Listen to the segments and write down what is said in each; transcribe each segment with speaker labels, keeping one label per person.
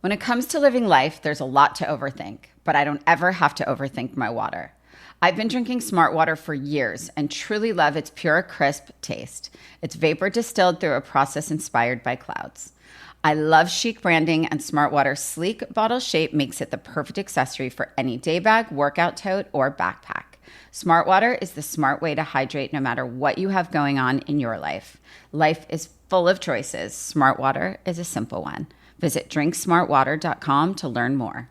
Speaker 1: When it comes to living life, there's a lot to overthink, but I don't ever have to overthink my water. I've been drinking Smart Water for years and truly love its pure, crisp taste. It's vapor distilled through a process inspired by clouds. I love chic branding, and Smart Water's sleek bottle shape makes it the perfect accessory for any day bag, workout tote, or backpack. Smart Water is the smart way to hydrate no matter what you have going on in your life. Life is full of choices. Smart Water is a simple one. Visit drinksmartwater.com to learn more.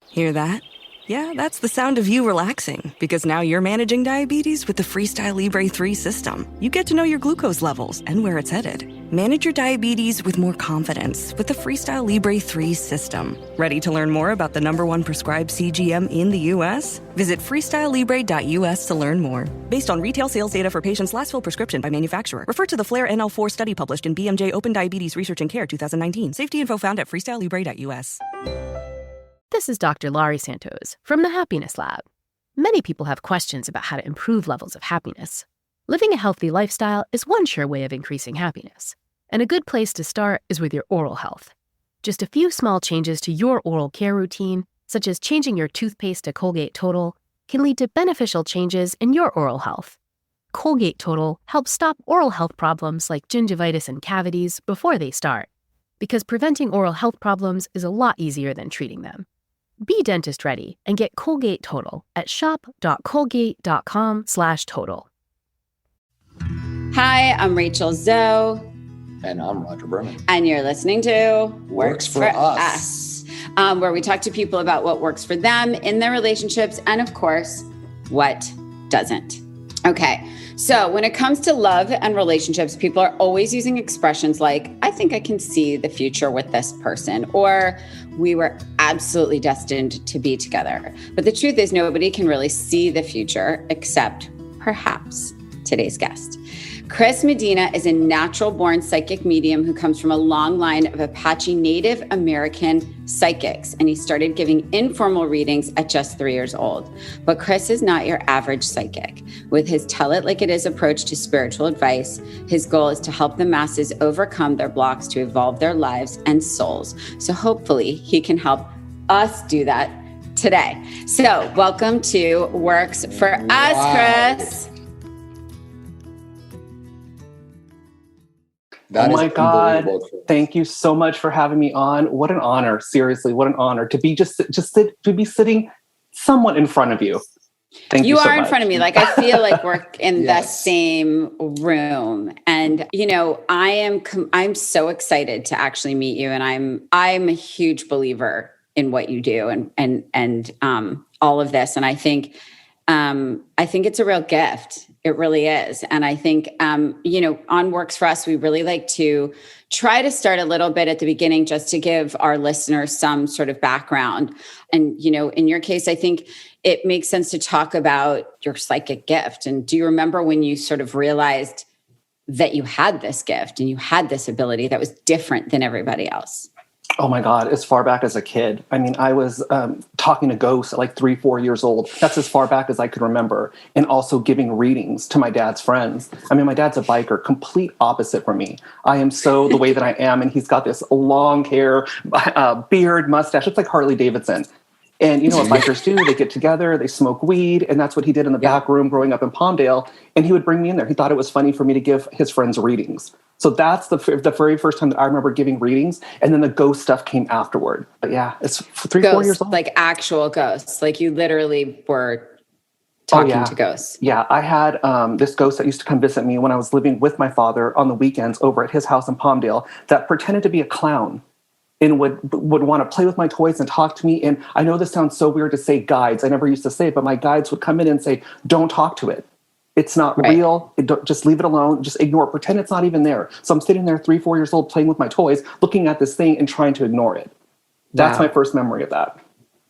Speaker 2: Hear that? Yeah, that's the sound of you relaxing, because now you're managing diabetes with the Freestyle Libre 3 system. You get to know your glucose levels and where it's headed. Manage your diabetes with more confidence with the Freestyle Libre 3 system. Ready to learn more about the #1 prescribed CGM in the U.S.? Visit freestylelibre.us to learn more. Based on retail sales data for patients' last filled prescription by manufacturer. Refer to the FLAIR NL4 study published in BMJ Open Diabetes Research and Care 2019. Safety info found at freestylelibre.us.
Speaker 3: This is Dr. Laurie Santos from the Happiness Lab. Many people have questions about how to improve levels of happiness. Living a healthy lifestyle is one sure way of increasing happiness. And a good place to start is with your oral health. Just a few small changes to your oral care routine, such as changing your toothpaste to Colgate Total, can lead to beneficial changes in your oral health. Colgate Total helps stop oral health problems like gingivitis and cavities before they start, because preventing oral health problems is a lot easier than treating them. Be dentist ready and get Colgate Total at shop.colgate.com/total.
Speaker 1: Hi, I'm Rachel Zoe.
Speaker 4: And I'm Rodger Berman.
Speaker 1: And you're listening to
Speaker 4: Works for Us.
Speaker 1: Where we talk to people about what works for them in their relationships and, of course, what doesn't. Okay, so when it comes to love and relationships, people are always using expressions like, I think I can see the future with this person, or we were absolutely destined to be together. But the truth is, nobody can really see the future except perhaps today's guest. Chris Medina is a natural-born psychic medium who comes from a long line of Apache Native American psychics, and he started giving informal readings at just 3 years old. But Chris is not your average psychic. With his tell-it-like-it-is approach to spiritual advice, his goal is to help the masses overcome their blocks to evolve their lives and souls. So hopefully he can help us do that today. So welcome to Works for Us, Chris.
Speaker 4: That
Speaker 5: oh my God. Thank you so much for having me on. What an honor. Seriously, what an honor to be to be sitting somewhat in front of you. Thank you so
Speaker 1: are
Speaker 5: much.
Speaker 1: In front of me. Like, I feel like we're in the same room. And, you know, I'm so excited to actually meet you. And I'm a huge believer in what you do and all of this. And I think it's a real gift. It really is. And I think, on Works for Us, we really like to try to start a little bit at the beginning just to give our listeners some sort of background. And, you know, in your case, I think it makes sense to talk about your psychic gift. And do you remember when you sort of realized that you had this gift and you had this ability that was different than everybody else?
Speaker 5: Oh my God, as far back as a kid. I mean, I was talking to ghosts at like 3-4 years old. That's as far back as I could remember. And also giving readings to my dad's friends. I mean, my dad's a biker, complete opposite from me. I am so the way that I am. And he's got this long hair, beard, mustache. It's like Harley Davidson. And you know what bikers do? They get together, they smoke weed. And that's what he did in the back room growing up in Palmdale. And he would bring me in there. He thought it was funny for me to give his friends readings. So that's the very first time that I remember giving readings. And then the ghost stuff came afterward. But yeah, it's 3-4 years old.
Speaker 1: Like actual ghosts. Like you literally were talking to ghosts.
Speaker 5: Yeah, I had this ghost that used to come visit me when I was living with my father on the weekends over at his house in Palmdale that pretended to be a clown and would want to play with my toys and talk to me. And I know this sounds so weird to say guides. I never used to say it, but my guides would come in and say, don't talk to it. It's not real. Just leave it alone. Just ignore it. Pretend it's not even there. So I'm sitting there 3-4 years old playing with my toys, looking at this thing and trying to ignore it. That's my first memory of that.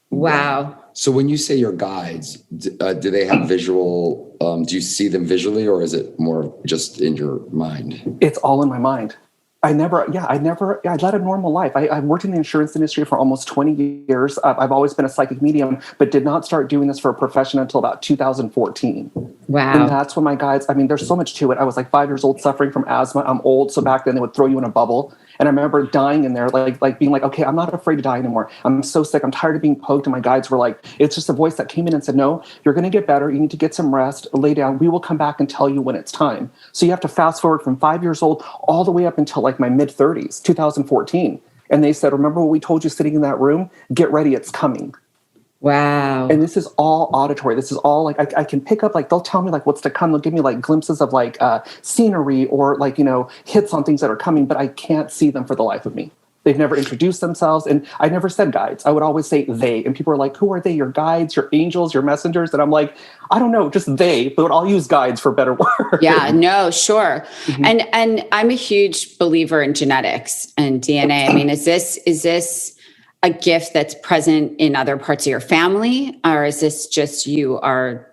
Speaker 1: Wow.
Speaker 4: So when you say your guides, do they have visual, do you see them visually or is it more just in your mind?
Speaker 5: It's all in my mind. I led a normal life. I worked in the insurance industry for almost 20 years. I've always been a psychic medium, but did not start doing this for a profession until about 2014.
Speaker 1: Wow.
Speaker 5: And that's when my guides, I mean, there's so much to it. I was like 5 years old suffering from asthma. I'm old. So back then they would throw you in a bubble And I remember dying in there, like being like, okay, I'm not afraid to die anymore. I'm so sick. I'm tired of being poked. And my guides were like, it's just a voice that came in and said, no, you're going to get better. You need to get some rest, lay down. We will come back and tell you when it's time. So you have to fast forward from 5 years old all the way up until like my mid 30s, 2014. And they said, remember what we told you sitting in that room? Get ready. It's coming.
Speaker 1: Wow.
Speaker 5: And this is all auditory. This is all like, I can pick up, like, they'll tell me like what's to come. They'll give me like glimpses of like scenery or like, hits on things that are coming, but I can't see them for the life of me. They've never introduced themselves. And I never said guides. I would always say they. And people are like, who are they? Your guides, your angels, your messengers? And I'm like, I don't know, just they, but I'll use guides for better word.
Speaker 1: Yeah, no, sure. Mm-hmm. And I'm a huge believer in genetics and DNA. I mean, is this a gift that's present in other parts of your family, or is this just you are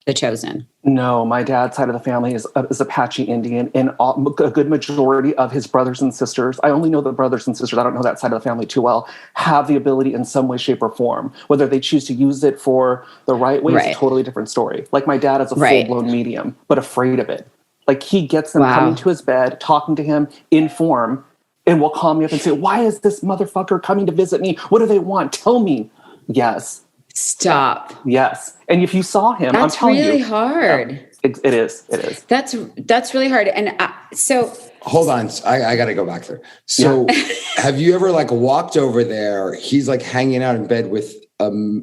Speaker 1: the chosen?
Speaker 5: No, my dad's side of the family is Apache Indian, and a good majority of his brothers and sisters, I only know the brothers and sisters, I don't know that side of the family too well, have the ability in some way, shape, or form. Whether they choose to use it for the right way is a totally different story. Like my dad is a full-blown medium, but afraid of it. Like he gets them coming to his bed, talking to him in form, and will call me up and say, why is this motherfucker coming to visit me? What do they want? Tell me. Yes.
Speaker 1: Stop.
Speaker 5: Yes. And if you saw him, I'm telling you.
Speaker 1: That's really hard.
Speaker 5: Yeah, it is. It is.
Speaker 1: That's really hard. And so.
Speaker 4: Hold on. I got to go back there. So have you ever like walked over there? He's like hanging out in bed with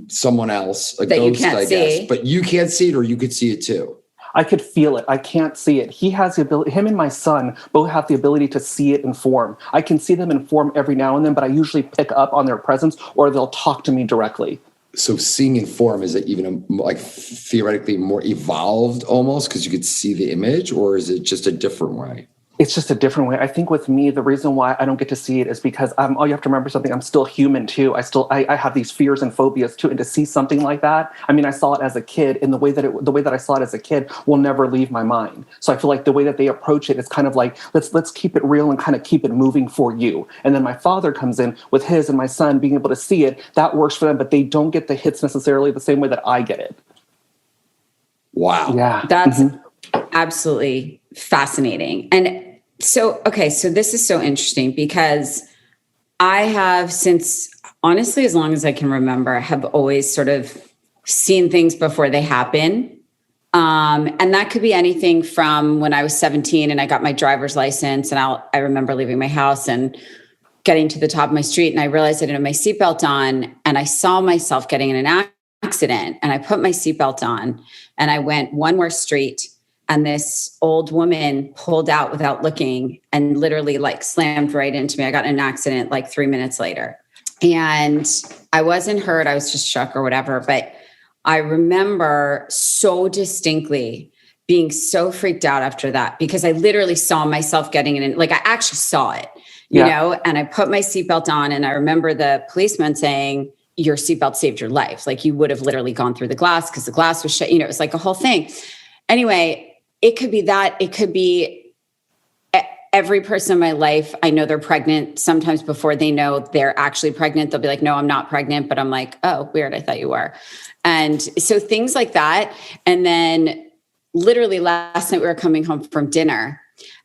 Speaker 4: someone else, a ghost, I guess. But you can't see it, or you could see it too.
Speaker 5: I could feel it. I can't see it. He has the ability, him and my son both have the ability to see it in form. I can see them in form every now and then, but I usually pick up on their presence or they'll talk to me directly.
Speaker 4: So seeing in form, is it even like theoretically more evolved almost because you could see the image, or is it just a different way?
Speaker 5: It's just a different way. I think with me, the reason why I don't get to see it is because you have to remember something. I'm still human too. I have these fears and phobias too. And to see something like that, I mean, I saw it as a kid, and the way that I saw it as a kid will never leave my mind. So I feel like the way that they approach it is kind of like, let's keep it real and kind of keep it moving for you. And then my father comes in with his and my son being able to see it. That works for them, but they don't get the hits necessarily the same way that I get it.
Speaker 4: Wow.
Speaker 5: Yeah.
Speaker 1: That's absolutely fascinating. And so this is so interesting because I have, since honestly, as long as I can remember, have always sort of seen things before they happen. And that could be anything from when I was 17 and I got my driver's license, and I remember leaving my house and getting to the top of my street, and I realized I didn't have my seatbelt on, and I saw myself getting in an accident, and I put my seatbelt on and I went one more street. And this old woman pulled out without looking and literally like slammed right into me. I got in an accident like 3 minutes later. And I wasn't hurt. I was just shook or whatever. But I remember so distinctly being so freaked out after that because I literally saw myself getting in. Like I actually saw it, you know, and I put my seatbelt on, and I remember the policeman saying, your seatbelt saved your life. Like you would have literally gone through the glass because the glass was shut. You know, it was like a whole thing. Anyway, it could be that. It could be every person in my life. I know they're pregnant. Sometimes before they know they're actually pregnant, they'll be like, no, I'm not pregnant. But I'm like, oh, weird. I thought you were. And so things like that. And then literally last night we were coming home from dinner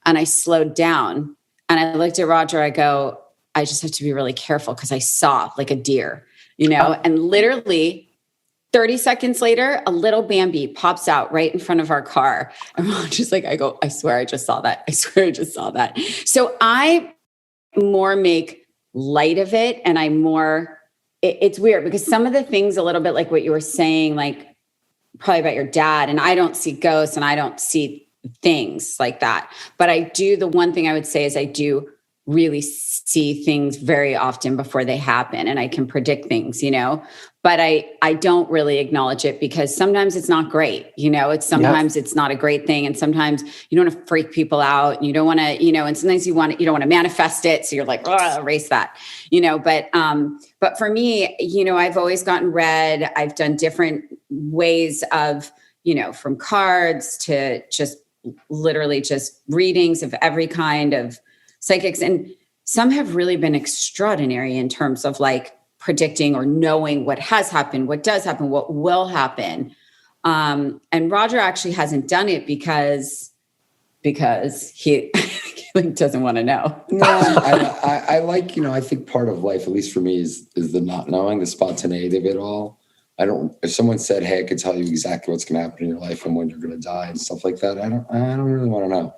Speaker 1: and I slowed down and I looked at Rodger. I go, I just have to be really careful because I saw like a deer, you know, and literally 30 seconds later, a little Bambi pops out right in front of our car. And we're just like, I swear I just saw that. I swear I just saw that. So I more make light of it. And it's weird because some of the things a little bit like what you were saying, like probably about your dad, and I don't see ghosts and I don't see things like that. But the one thing I would say is I do really see things very often before they happen, and I can predict things, you know, but I don't really acknowledge it because sometimes it's not great. You know, it's not a great thing. And sometimes you don't want to freak people out and you don't want to, you know, and sometimes you don't want to manifest it. So you're like, oh, erase that, you know, but for me, you know, I've always gotten read. I've done different ways of, you know, from cards to just literally just readings of every kind of psychics. And some have really been extraordinary in terms of like predicting or knowing what has happened, what does happen, what will happen. And Rodger actually hasn't done it because he like doesn't want to know.
Speaker 4: No, I like, I think part of life, at least for me, is the not knowing, the spontaneity of it all. If someone said, hey, I could tell you exactly what's going to happen in your life and when you're going to die and stuff like that, I don't really want to know.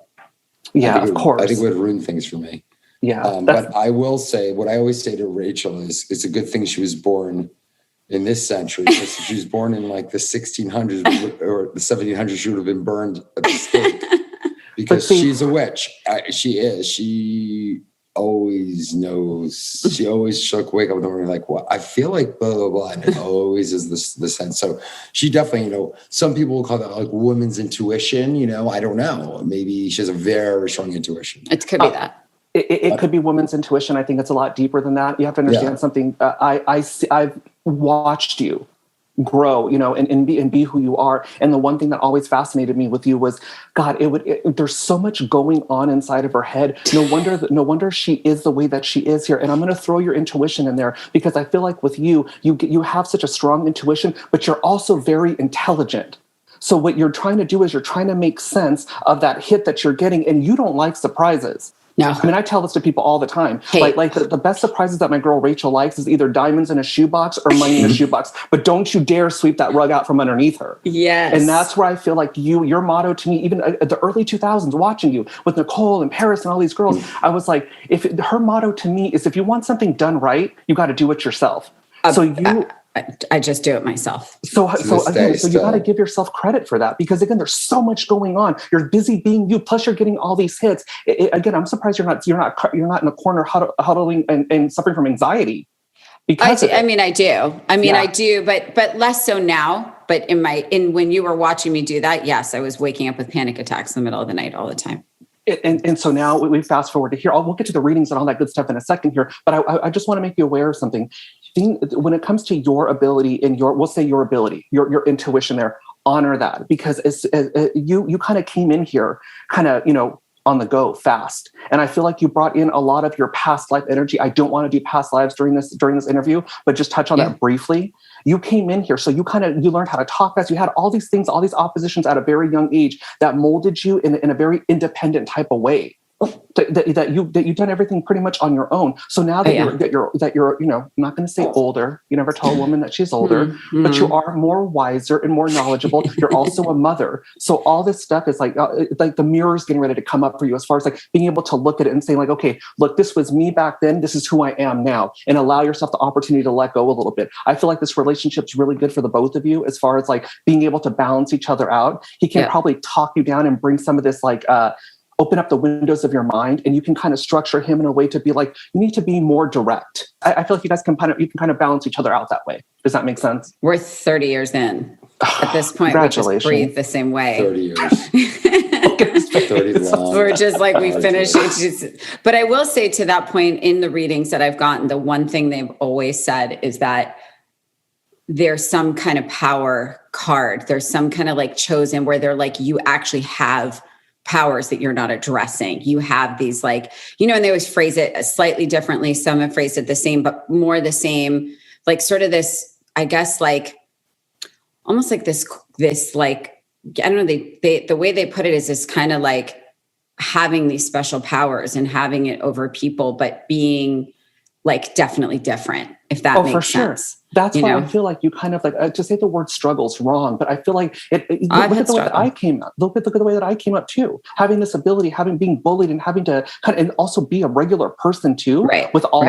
Speaker 5: Yeah, of course.
Speaker 4: I think it would ruin things for me.
Speaker 5: Yeah.
Speaker 4: But I will say, what I always say to Rachel is, it's a good thing she was born in this century, because if she was born in like the 1600s or the 1700s, she would have been burned at the stake, because she's a witch. She is. She always knows. She'll wake up in the morning like, well, I feel like blah, blah, blah. And it always is the sense. So she definitely, some people will call that like woman's intuition. I don't know. Maybe she has a very strong intuition.
Speaker 1: It could be that.
Speaker 5: It could be women's intuition. I think it's a lot deeper than that. You have to understand something. I've watched you grow, and be who you are. And the one thing that always fascinated me with you was, God, there's so much going on inside of her head. No wonder she is the way that she is here. And I'm going to throw your intuition in there, because I feel like with you have such a strong intuition, but you're also very intelligent. So what you're trying to do is you're trying to make sense of that hit that you're getting, and you don't like surprises.
Speaker 1: No.
Speaker 5: I mean, I tell this to people all the time.
Speaker 1: Hey.
Speaker 5: Like the best surprises that my girl Rachel likes is either diamonds in a shoebox or money in a shoebox. But don't you dare sweep that rug out from underneath her.
Speaker 1: Yes.
Speaker 5: And that's where I feel like your motto to me, even at the early 2000s, watching you with Nicole and Paris and all these girls, I was like, her motto to me is, if you want something done right, you got to do it yourself.
Speaker 1: I just do it myself.
Speaker 5: So you got to give yourself credit for that, because again, there's so much going on. You're busy being you, plus you're getting all these hits. Again, I'm surprised you're not in a corner huddling and suffering from anxiety. Because
Speaker 1: I do, but less so now. But when you were watching me do that, yes, I was waking up with panic attacks in the middle of the night all the time.
Speaker 5: And so now we fast forward to here. We'll get to the readings and all that good stuff in a second here. But I just want to make you aware of something. When it comes to your ability and your intuition there, honor that, because you kind of came in here on the go fast. And I feel like you brought in a lot of your past life energy. I don't want to do past lives during this interview, but just touch on that briefly. You came in here, so you learned how to talk fast. You had all these things, all these oppositions at a very young age that molded you in a very independent type of way. That you've done everything pretty much on your own. So now that you're I'm not going to say older. You never tell a woman that she's older, but you are more wiser and more knowledgeable. You're also a mother. So all this stuff is like the mirror's getting ready to come up for you, as far as like being able to look at it and saying like, okay, look, this was me back then. This is who I am now, and allow yourself the opportunity to let go a little bit. I feel like this relationship's really good for the both of you, as far as like being able to balance each other out. He can probably talk you down and bring some of this open up the windows of your mind, and you can kind of structure him in a way to be like, you need to be more direct. I feel like you guys can kind of balance each other out that way. Does that make sense?
Speaker 1: We're 30 years in. At this point, we just breathe the same way.
Speaker 4: 30 years. 30 long.
Speaker 1: We're just like, we finished. But I will say, to that point in the readings that I've gotten, the one thing they've always said is that there's some kind of power card. There's some kind of like chosen, where they're like, you actually have powers that you're not addressing. You have these and they always phrase it slightly differently. Some have phrased it the same, but more the same, like sort of this, I guess, like almost like this, like, I don't know, the way they put it is this kind of like having these special powers and having it over people, but being like definitely different, if that makes sense. Sure.
Speaker 5: That's why I feel like you kind of like, to say the word struggle's wrong, but I feel like look at the way that I came up. Look at the way that I came up too. Having this ability, being bullied, and having to and also be a regular person too. Right. With all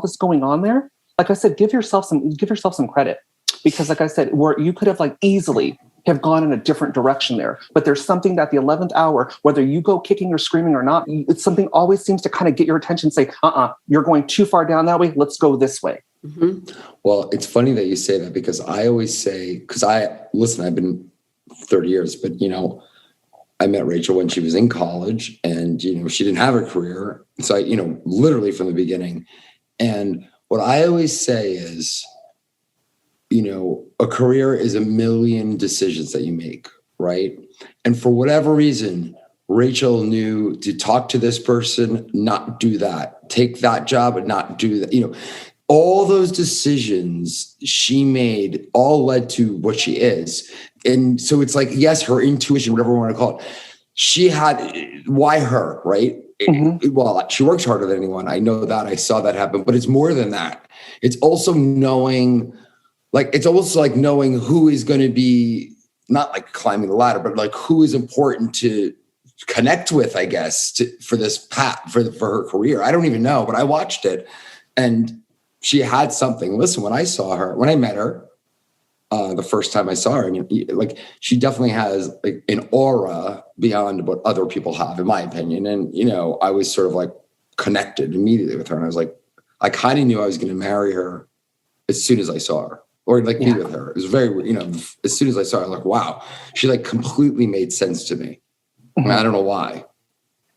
Speaker 5: this going on there. Like I said, give yourself some credit, because like I said, where you could have like easily have gone in a different direction there. But there's something that the 11th hour, whether you go kicking or screaming or not, it's something always seems to kind of get your attention, say, you're going too far down that way. Let's go this way.
Speaker 4: Mm-hmm. Well, it's funny that you say that, because I always say, I've been 30 years, but I met Rachel when she was in college, and, she didn't have a career. So I, literally from the beginning. And what I always say is, a career is a million decisions that you make, right? And for whatever reason, Rachel knew to talk to this person, not do that, take that job and not do that. All those decisions she made all led to what she is. And so it's like, yes, her intuition, whatever we want to call it, she had, why her, right? Well, she works harder than anyone. I know that. I saw that happen, but it's more than that. It's also knowing, like, it's almost like knowing who is going to be, not like climbing the ladder, but like who is important to connect with, I guess, for this path, for her career. I don't even know, but I watched it and she had something. Listen, when I met her, the first time I saw her, I mean, like, she definitely has like an aura beyond what other people have, in my opinion. And, you know, I was sort of like connected immediately with her. And I was like, I kind of knew I was going to marry her as soon as I saw her, or like be with her. It was very, you know, as soon as I saw her, like, wow, she like completely made sense to me. I mean, I don't know why.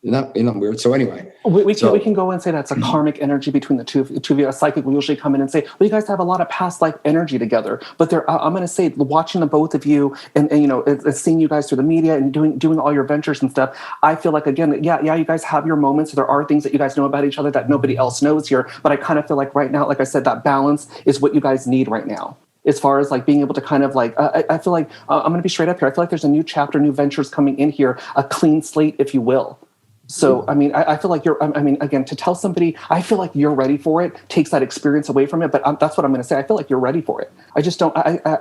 Speaker 4: Isn't that weird? So anyway.
Speaker 5: We can go and say that's a karmic energy between the two of you. A psychic will usually come in and say, well, you guys have a lot of past life energy together. But I'm going to say, watching the both of you and you know, seeing you guys through the media and doing all your ventures and stuff, I feel like, again, yeah, you guys have your moments. There are things that you guys know about each other that nobody else knows here. But I kind of feel like right now, like I said, that balance is what you guys need right now. As far as like being able to kind of like, I feel like, I'm going to be straight up here. I feel like there's a new chapter, new ventures coming in here, a clean slate, if you will. So, I mean, I feel like again, to tell somebody, I feel like you're ready for it, takes that experience away from it. But that's what I'm going to say. I feel like you're ready for it. I just don't,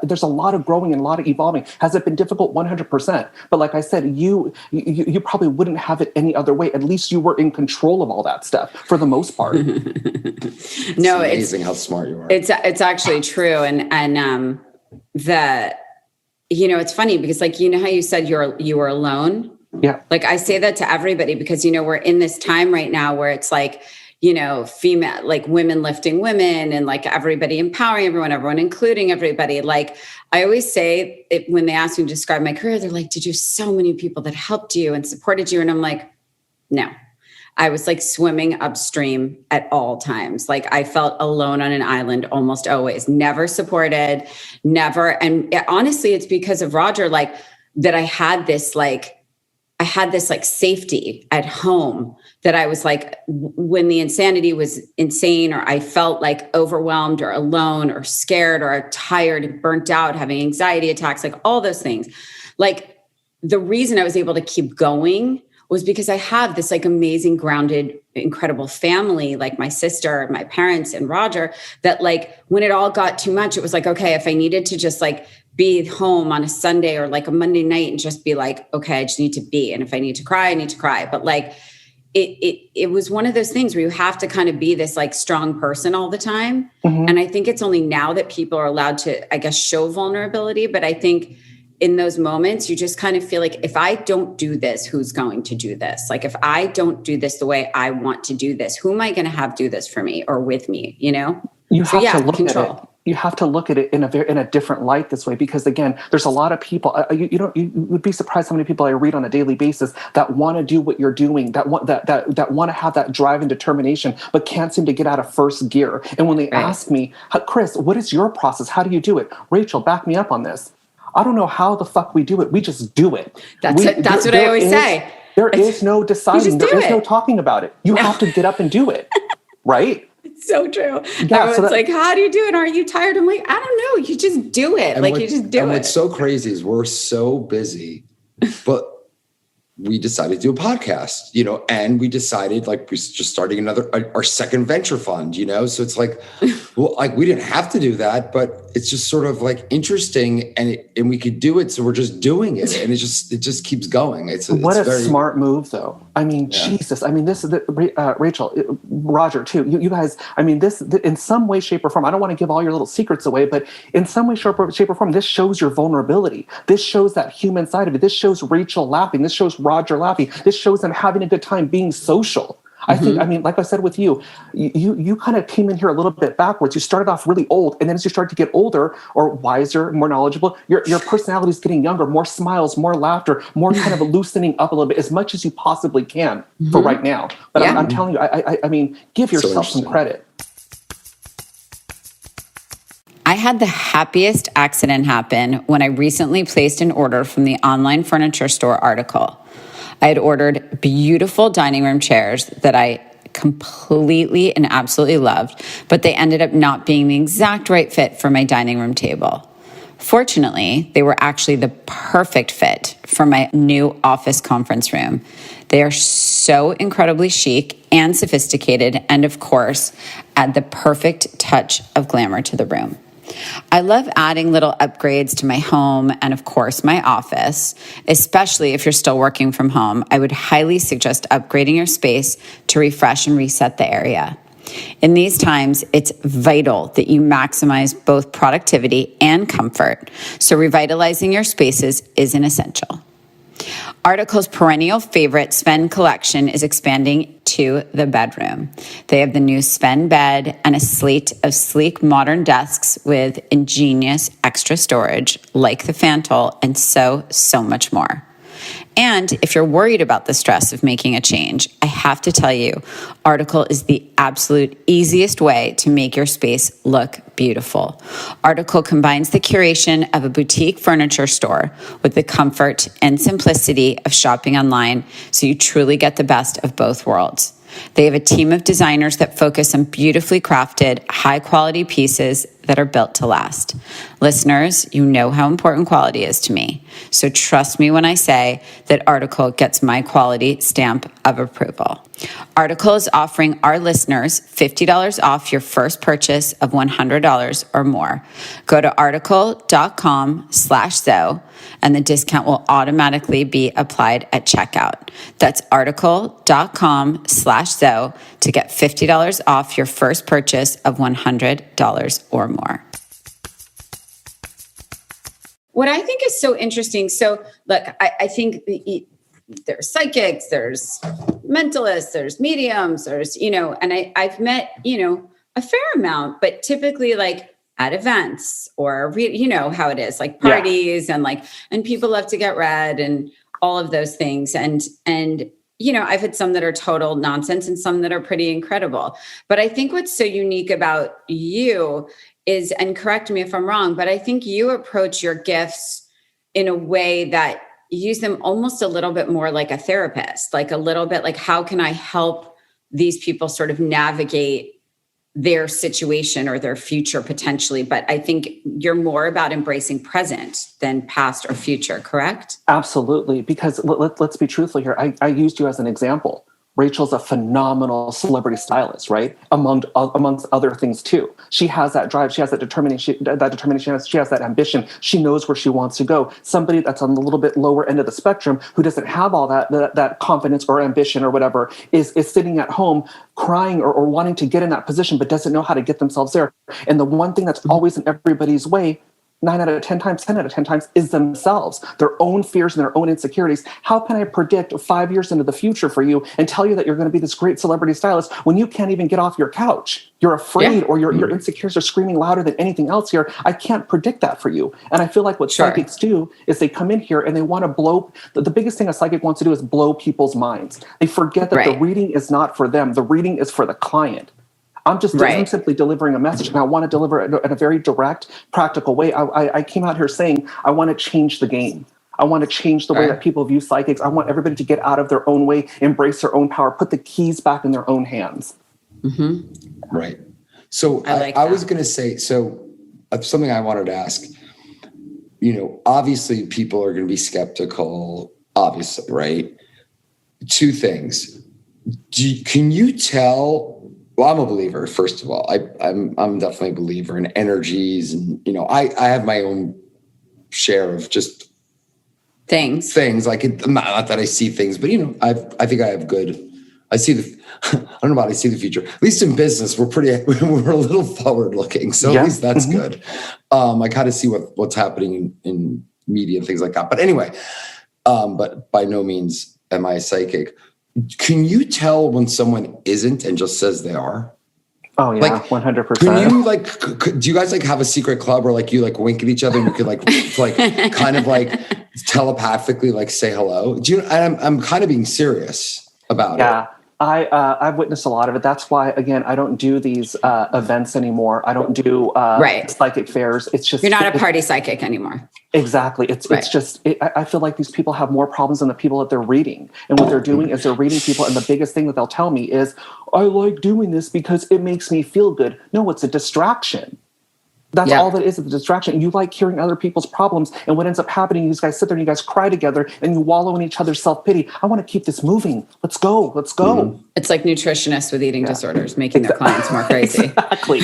Speaker 5: there's a lot of growing and a lot of evolving. Has it been difficult? 100%. But like I said, you probably wouldn't have it any other way. At least you were in control of all that stuff for the most part.
Speaker 4: It's amazing how smart you are.
Speaker 1: It's actually true. And you know, it's funny because, like, you know how you said you were alone?
Speaker 5: Yeah.
Speaker 1: Like, I say that to everybody because, you know, we're in this time right now where it's like, you know, female, like women lifting women and like everybody empowering everyone including everybody. Like, I always say it, when they ask me to describe my career, they're like, did you have so many people that helped you and supported you? And I'm like, no, I was like swimming upstream at all times. Like, I felt alone on an island almost always, never supported, never. And honestly, it's because of Rodger, like, that I had this safety at home that I was like, when the insanity was insane, or I felt like overwhelmed or alone or scared or tired and burnt out, having anxiety attacks, like all those things. Like, the reason I was able to keep going was because I have this like amazing, grounded, incredible family, like my sister, my parents, and Rodger, that like, when it all got too much, it was like, okay, if I needed to just like be home on a Sunday or like a Monday night and just be like, okay, I just need to be. And if I need to cry, I need to cry. But like, it was one of those things where you have to kind of be this like strong person all the time. Mm-hmm. And I think it's only now that people are allowed to, I guess, show vulnerability. But I think in those moments, you just kind of feel like, if I don't do this, who's going to do this? Like, if I don't do this the way I want to do this, who am I going to have do this for me or with me? You know,
Speaker 5: you have to look at it. You have to look at it in a different light this way, because again, there's a lot of people. You would be surprised how many people I read on a daily basis that want to do what you're doing, that want to have that drive and determination, but can't seem to get out of first gear. And when they ask me, Chris, what is your process? How do you do it? Rachel, back me up on this. I don't know how the fuck we do it. We just do it.
Speaker 1: That's what I always say.
Speaker 5: There is no deciding. There is no talking about it. You have to get up and do it, right?
Speaker 1: It's so true. Yeah, everyone's like, how do you do it? Are you tired? I'm like, I don't know. You just do it. And you just do it.
Speaker 4: And what's so crazy is we're so busy, but we decided to do a podcast, you know, and we decided like we're just starting our second venture fund, you know? So it's like, well, like we didn't have to do that, but it's just sort of like interesting and we could do it. So we're just doing it and it just keeps going. It's very
Speaker 5: smart move though. I mean, yeah. Jesus, I mean, this is Rachel, Rodger too. You guys, I mean, this in some way, shape or form, I don't want to give all your little secrets away, but in some way, shape or form, this shows your vulnerability. This shows that human side of it. This shows Rachel laughing. This shows Rodger laughing. This shows them having a good time, being social. I think, I mean, like I said with you kind of came in here a little bit backwards. You started off really old, and then as you start to get older or wiser, more knowledgeable, your personality is getting younger, more smiles, more laughter, more kind of loosening up a little bit, as much as you possibly can for right now. But I'm telling you, I mean, give yourself some credit.
Speaker 1: I had the happiest accident happen when I recently placed an order from the online furniture store article. I had ordered beautiful dining room chairs that I completely and absolutely loved, but they ended up not being the exact right fit for my dining room table. Fortunately, they were actually the perfect fit for my new office conference room. They are so incredibly chic and sophisticated, and of course, add the perfect touch of glamour to the room. I love adding little upgrades to my home and, of course, my office, especially if you're still working from home. I would highly suggest upgrading your space to refresh and reset the area. In these times, it's vital that you maximize both productivity and comfort, so revitalizing your spaces is an essential. Article's perennial favorite Sven collection is expanding to the bedroom. They have the new Sven bed and a slate of sleek modern desks with ingenious extra storage like the Fantle and so much more. And if you're worried about the stress of making a change, I have to tell you, Article is the absolute easiest way to make your space look beautiful. Article combines the curation of a boutique furniture store with the comfort and simplicity of shopping online, so you truly get the best of both worlds. They have a team of designers that focus on beautifully crafted, high-quality pieces that are built to last. Listeners, you know how important quality is to me, so trust me when I say that Article gets my quality stamp of approval. Article is offering our listeners $50 off your first purchase of $100 or more. Go to article.com/Zoe, and the discount will automatically be applied at checkout. That's article.com/Zoe to get $50 off your first purchase of $100 or more. What I think is so interesting, so look, I think there's psychics, there's mentalists, there's mediums, there's, and I've met, a fair amount, but typically like at events or, how it is, like parties and people love to get read and all of those things. And I've had some that are total nonsense and some that are pretty incredible. But I think what's so unique about you is, and correct me if I'm wrong, but I think you approach your gifts in a way that you use them almost a little bit more like a therapist, like a little bit like, how can I help these people sort of navigate their situation or their future potentially? But I think you're more about embracing present than past or future, correct?
Speaker 5: Absolutely. Because let's be truthful here. I used you as an example. Rachel's a phenomenal celebrity stylist, right? Amongst other things too. She has that drive. She has that determination. She has that ambition. She knows where she wants to go. Somebody that's on the little bit lower end of the spectrum who doesn't have all that confidence or ambition or whatever is sitting at home crying or wanting to get in that position, but doesn't know how to get themselves there. And the one thing that's always in everybody's way, 9 out of 10 times, 10 out of 10 times, is themselves, their own fears and their own insecurities. How can I predict 5 years into the future for you and tell you that you're going to be this great celebrity stylist when you can't even get off your couch? You're afraid or your insecurities are screaming louder than anything else here. I can't predict that for you. And I feel like what psychics do is they come in here and they want to blow. The biggest thing a psychic wants to do is blow people's minds. They forget that the reading is not for them. The reading is for the client. I'm simply delivering a message, and I want to deliver it in a very direct, practical way. I came out here saying, I want to change the game. I want to change the way that people view psychics. I want everybody to get out of their own way, embrace their own power, put the keys back in their own hands.
Speaker 1: Mm-hmm.
Speaker 4: Right. So I was going to say, something I wanted to ask, obviously people are going to be skeptical, obviously, right? Two things. Can you tell? Well, I'm a believer, first of all. I'm definitely a believer in energies, and I have my own share of just things. Like not that I see things, but I think I have good. I see I don't know about I see the future. At least in business, we're a little forward looking, so at least that's good. I kind of see what's happening in media and things like that. But anyway, but by no means am I a psychic. Can you tell when someone isn't and just says they are?
Speaker 5: Oh yeah, 100%.
Speaker 4: Can you do you guys have a secret club where you wink at each other and you could kind of telepathically say hello? I'm kind of being serious about it.
Speaker 5: Yeah. I've witnessed a lot of it. That's why, again, I don't do these events anymore. I don't do psychic fairs. It's just
Speaker 1: you're not a party psychic anymore.
Speaker 5: Exactly. It's just I feel like these people have more problems than the people that they're reading. And what they're doing is they're reading people. And the biggest thing that they'll tell me is, I like doing this because it makes me feel good. No, it's a distraction. That's all that is the distraction. You like hearing other people's problems. And what ends up happening, you guys sit there and you guys cry together and you wallow in each other's self-pity. I want to keep this moving. Let's go. Let's go.
Speaker 1: Mm-hmm. It's like nutritionists with eating disorders, making their clients more crazy.
Speaker 5: Exactly.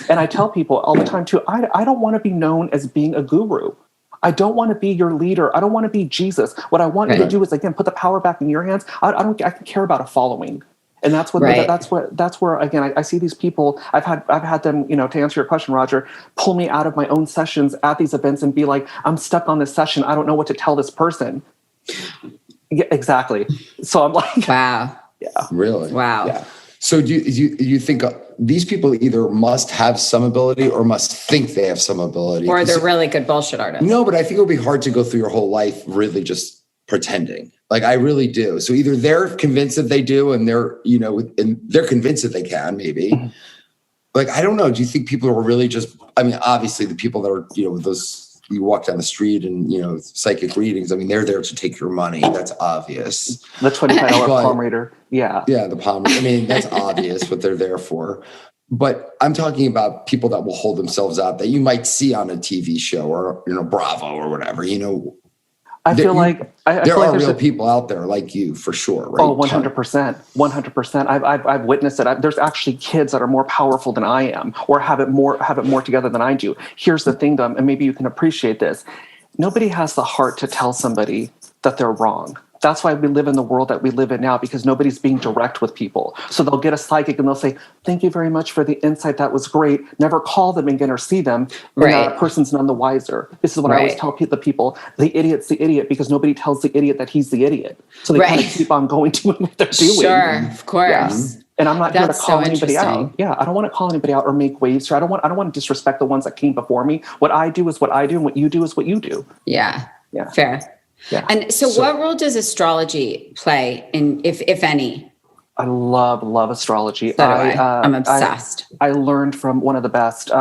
Speaker 5: And I tell people all the time too, I don't want to be known as being a guru. I don't want to be your leader. I don't want to be Jesus. What I want you to do is, again, put the power back in your hands. I can care about a following. And that's what that's where again I see these people. I've had them, to answer your question, Rodger, pull me out of my own sessions at these events and be like, I'm stuck on this session. I don't know what to tell this person. Yeah, exactly. So I'm like,
Speaker 1: wow,
Speaker 5: yeah,
Speaker 4: really,
Speaker 1: wow.
Speaker 4: Yeah. So do you think these people either must have some ability or must think they have some ability,
Speaker 1: or they're really good bullshit artists?
Speaker 4: No, but I think it would be hard to go through your whole life really just pretending. Like, I really do. So either they're convinced that they do and they're, and they're convinced that they can, maybe. Mm-hmm. Like, I don't know. Do you think people are really just, obviously the people that are, with those, you walk down the street and, psychic readings, they're there to take your money. That's obvious.
Speaker 5: The $25 palm reader. Yeah.
Speaker 4: Yeah. The palm reader. That's obvious what they're there for. But I'm talking about people that will hold themselves out that you might see on a TV show or, Bravo or whatever,
Speaker 5: I feel like
Speaker 4: there are real people out there like you, for sure. Right?
Speaker 5: Oh, 100%. 100%. I've witnessed it. There's actually kids that are more powerful than I am, or have it more together than I do. Here's the thing, though, and maybe you can appreciate this. Nobody has the heart to tell somebody that they're wrong. That's why we live in the world that we live in now, because nobody's being direct with people. So they'll get a psychic and they'll say, thank you very much for the insight. That was great. Never call them again or see them. And that person's none the wiser. This is what I always tell the people. The idiot's the idiot because nobody tells the idiot that he's the idiot. So they kind of keep on going to what they're doing.
Speaker 1: Sure, of course.
Speaker 5: Yeah. And I'm not here to call anybody out. Yeah, I don't want to call anybody out or make waves. Or I don't want to disrespect the ones that came before me. What I do is what I do, and what you do is what you do.
Speaker 1: Yeah. Fair.
Speaker 5: Yeah.
Speaker 1: And so what role does astrology play in, if any?
Speaker 5: I love astrology.
Speaker 1: So I'm obsessed.
Speaker 5: I learned from one of the best.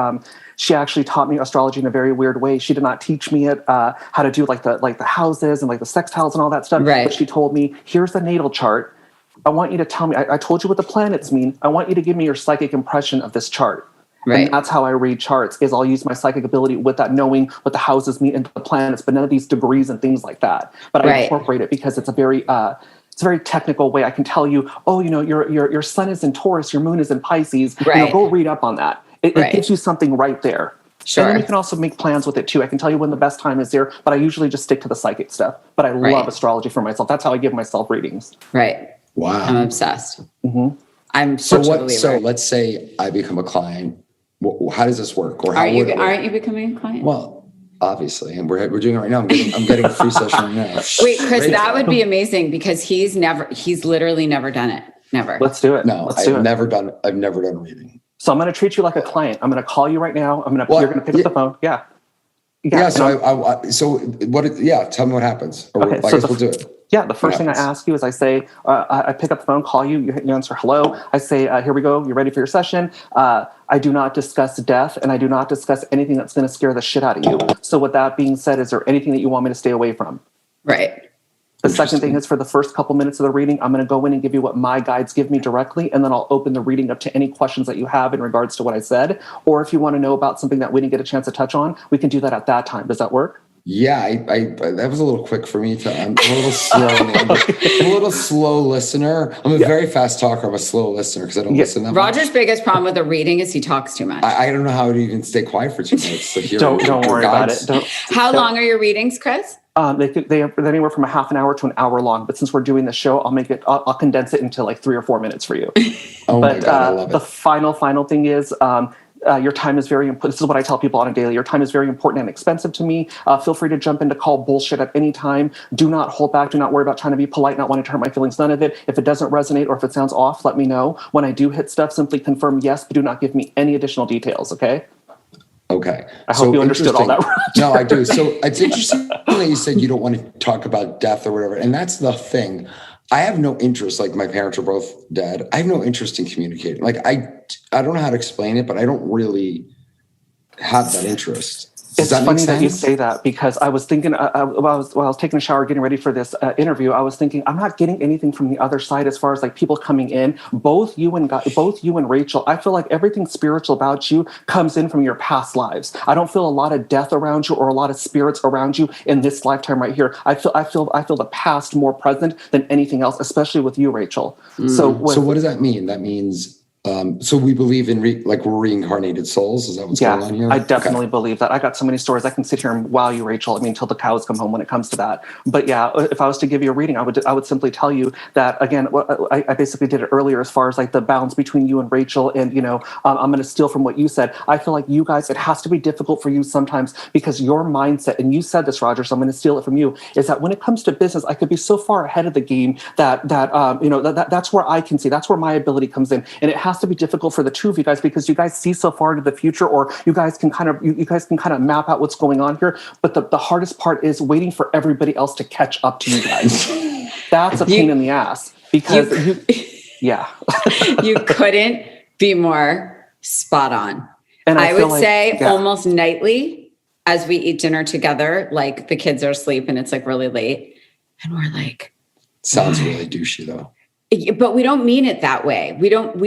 Speaker 5: She actually taught me astrology in a very weird way. She did not teach me it, how to do like the houses and like the sextiles and all that stuff.
Speaker 1: Right.
Speaker 5: But she told me, here's the natal chart. I want you to tell me, I told you what the planets mean. I want you to give me your psychic impression of this chart. Right. And that's how I read charts, is I'll use my psychic ability with that, knowing what the houses mean and the planets, but none of these degrees and things like that. But I incorporate it because it's a very technical way. I can tell you, your sun is in Taurus, your moon is in Pisces.
Speaker 1: Right.
Speaker 5: Go read up on that. It gives you something right there. Sure. And then you can also make plans with it too. I can tell you when the best time is there, but I usually just stick to the psychic stuff. But I love astrology for myself. That's how I give myself readings.
Speaker 1: Right.
Speaker 4: Wow.
Speaker 1: I'm obsessed.
Speaker 5: Mm-hmm.
Speaker 1: I'm such a believer.
Speaker 4: So let's say I become a client. How does this work? Or
Speaker 1: aren't you becoming a client?
Speaker 4: Well, obviously, and we're doing it right now. I'm getting a free session right now.
Speaker 1: Wait, Chris, that would be amazing because he's literally never done it. Never.
Speaker 5: Let's do it.
Speaker 4: No, I've never done reading.
Speaker 5: So I'm going to treat you like a client. I'm going to call you right now. You're going to pick up the phone. Yeah.
Speaker 4: So tell me what happens. Or
Speaker 5: okay,
Speaker 4: I guess we'll do it.
Speaker 5: Yeah, the first thing I ask you is I say, I pick up the phone, call you, you answer hello. I say, here we go, you're ready for your session. I do not discuss death, and I do not discuss anything that's going to scare the shit out of you. So with that being said, is there anything that you want me to stay away from?
Speaker 1: Right.
Speaker 5: The second thing is, for the first couple minutes of the reading, I'm going to go in and give you what my guides give me directly, and then I'll open the reading up to any questions that you have in regards to what I said. Or if you want to know about something that we didn't get a chance to touch on, we can do that at that time. Does that work?
Speaker 4: Yeah, I that was a little quick for me. I'm a little slow. I'm a little slow listener. I'm a very fast talker. I'm a slow listener because I don't listen that much.
Speaker 1: Roger's biggest problem with the reading is he talks too much.
Speaker 4: I don't know how to even stay quiet for 2 minutes. So
Speaker 5: don't worry about it.
Speaker 1: How long are your readings, Chris?
Speaker 5: They're anywhere from a half an hour to an hour long. But since we're doing the show, I'll condense it into like 3 or 4 minutes for you.
Speaker 4: My God, I love it.
Speaker 5: The final thing is, your time is very important. This is what I tell people on a daily. Your time is very important and expensive to me. Feel free to jump in to call bullshit at any time. Do not hold back. Do not worry about trying to be polite, not wanting to hurt my feelings. None of it. If it doesn't resonate or if it sounds off, let me know. When I do hit stuff, simply confirm yes, but do not give me any additional details, okay?
Speaker 4: Okay.
Speaker 5: I hope you understood all that.
Speaker 4: No, I do. So it's interesting that you said you don't want to talk about death or whatever. And that's the thing. I have no interest, like my parents are both dead. I have no interest in communicating. Like I don't know how to explain it, but I don't really have that interest. Does
Speaker 5: it's funny that you say that, because I was thinking while I was taking a shower, getting ready for this interview, I was thinking I'm not getting anything from the other side as far as like people coming in. Both you and Rachel, I feel like everything spiritual about you comes in from your past lives. I don't feel a lot of death around you or a lot of spirits around you in this lifetime right here. I feel the past more present than anything else, especially with you, Rachel.
Speaker 4: So what does that mean? That means. So we believe in reincarnated souls. Is that what's going on here?
Speaker 5: I definitely believe that. I got so many stories. I can sit here and wow you, Rachel. I mean, till the cows come home when it comes to that. But yeah, if I was to give you a reading, I would simply tell you that, again, I basically did it earlier as far as like the balance between you and Rachel. And, I'm going to steal from what you said. I feel like you guys, it has to be difficult for you sometimes because your mindset, and you said this, Rodger, so I'm going to steal it from you, is that when it comes to business, I could be so far ahead of the game that's where I can see, that's where my ability comes in. And it has to be difficult for the two of you guys because you guys see so far into the future, or you guys can kind of map out what's going on here. But the hardest part is waiting for everybody else to catch up to you guys. That's a pain in the ass because you
Speaker 1: couldn't be more spot on.
Speaker 5: And
Speaker 1: I would say almost nightly as we eat dinner together, like the kids are asleep and it's like really late and we're like,
Speaker 4: sounds really douchey though.
Speaker 1: But we don't mean it that way. We don't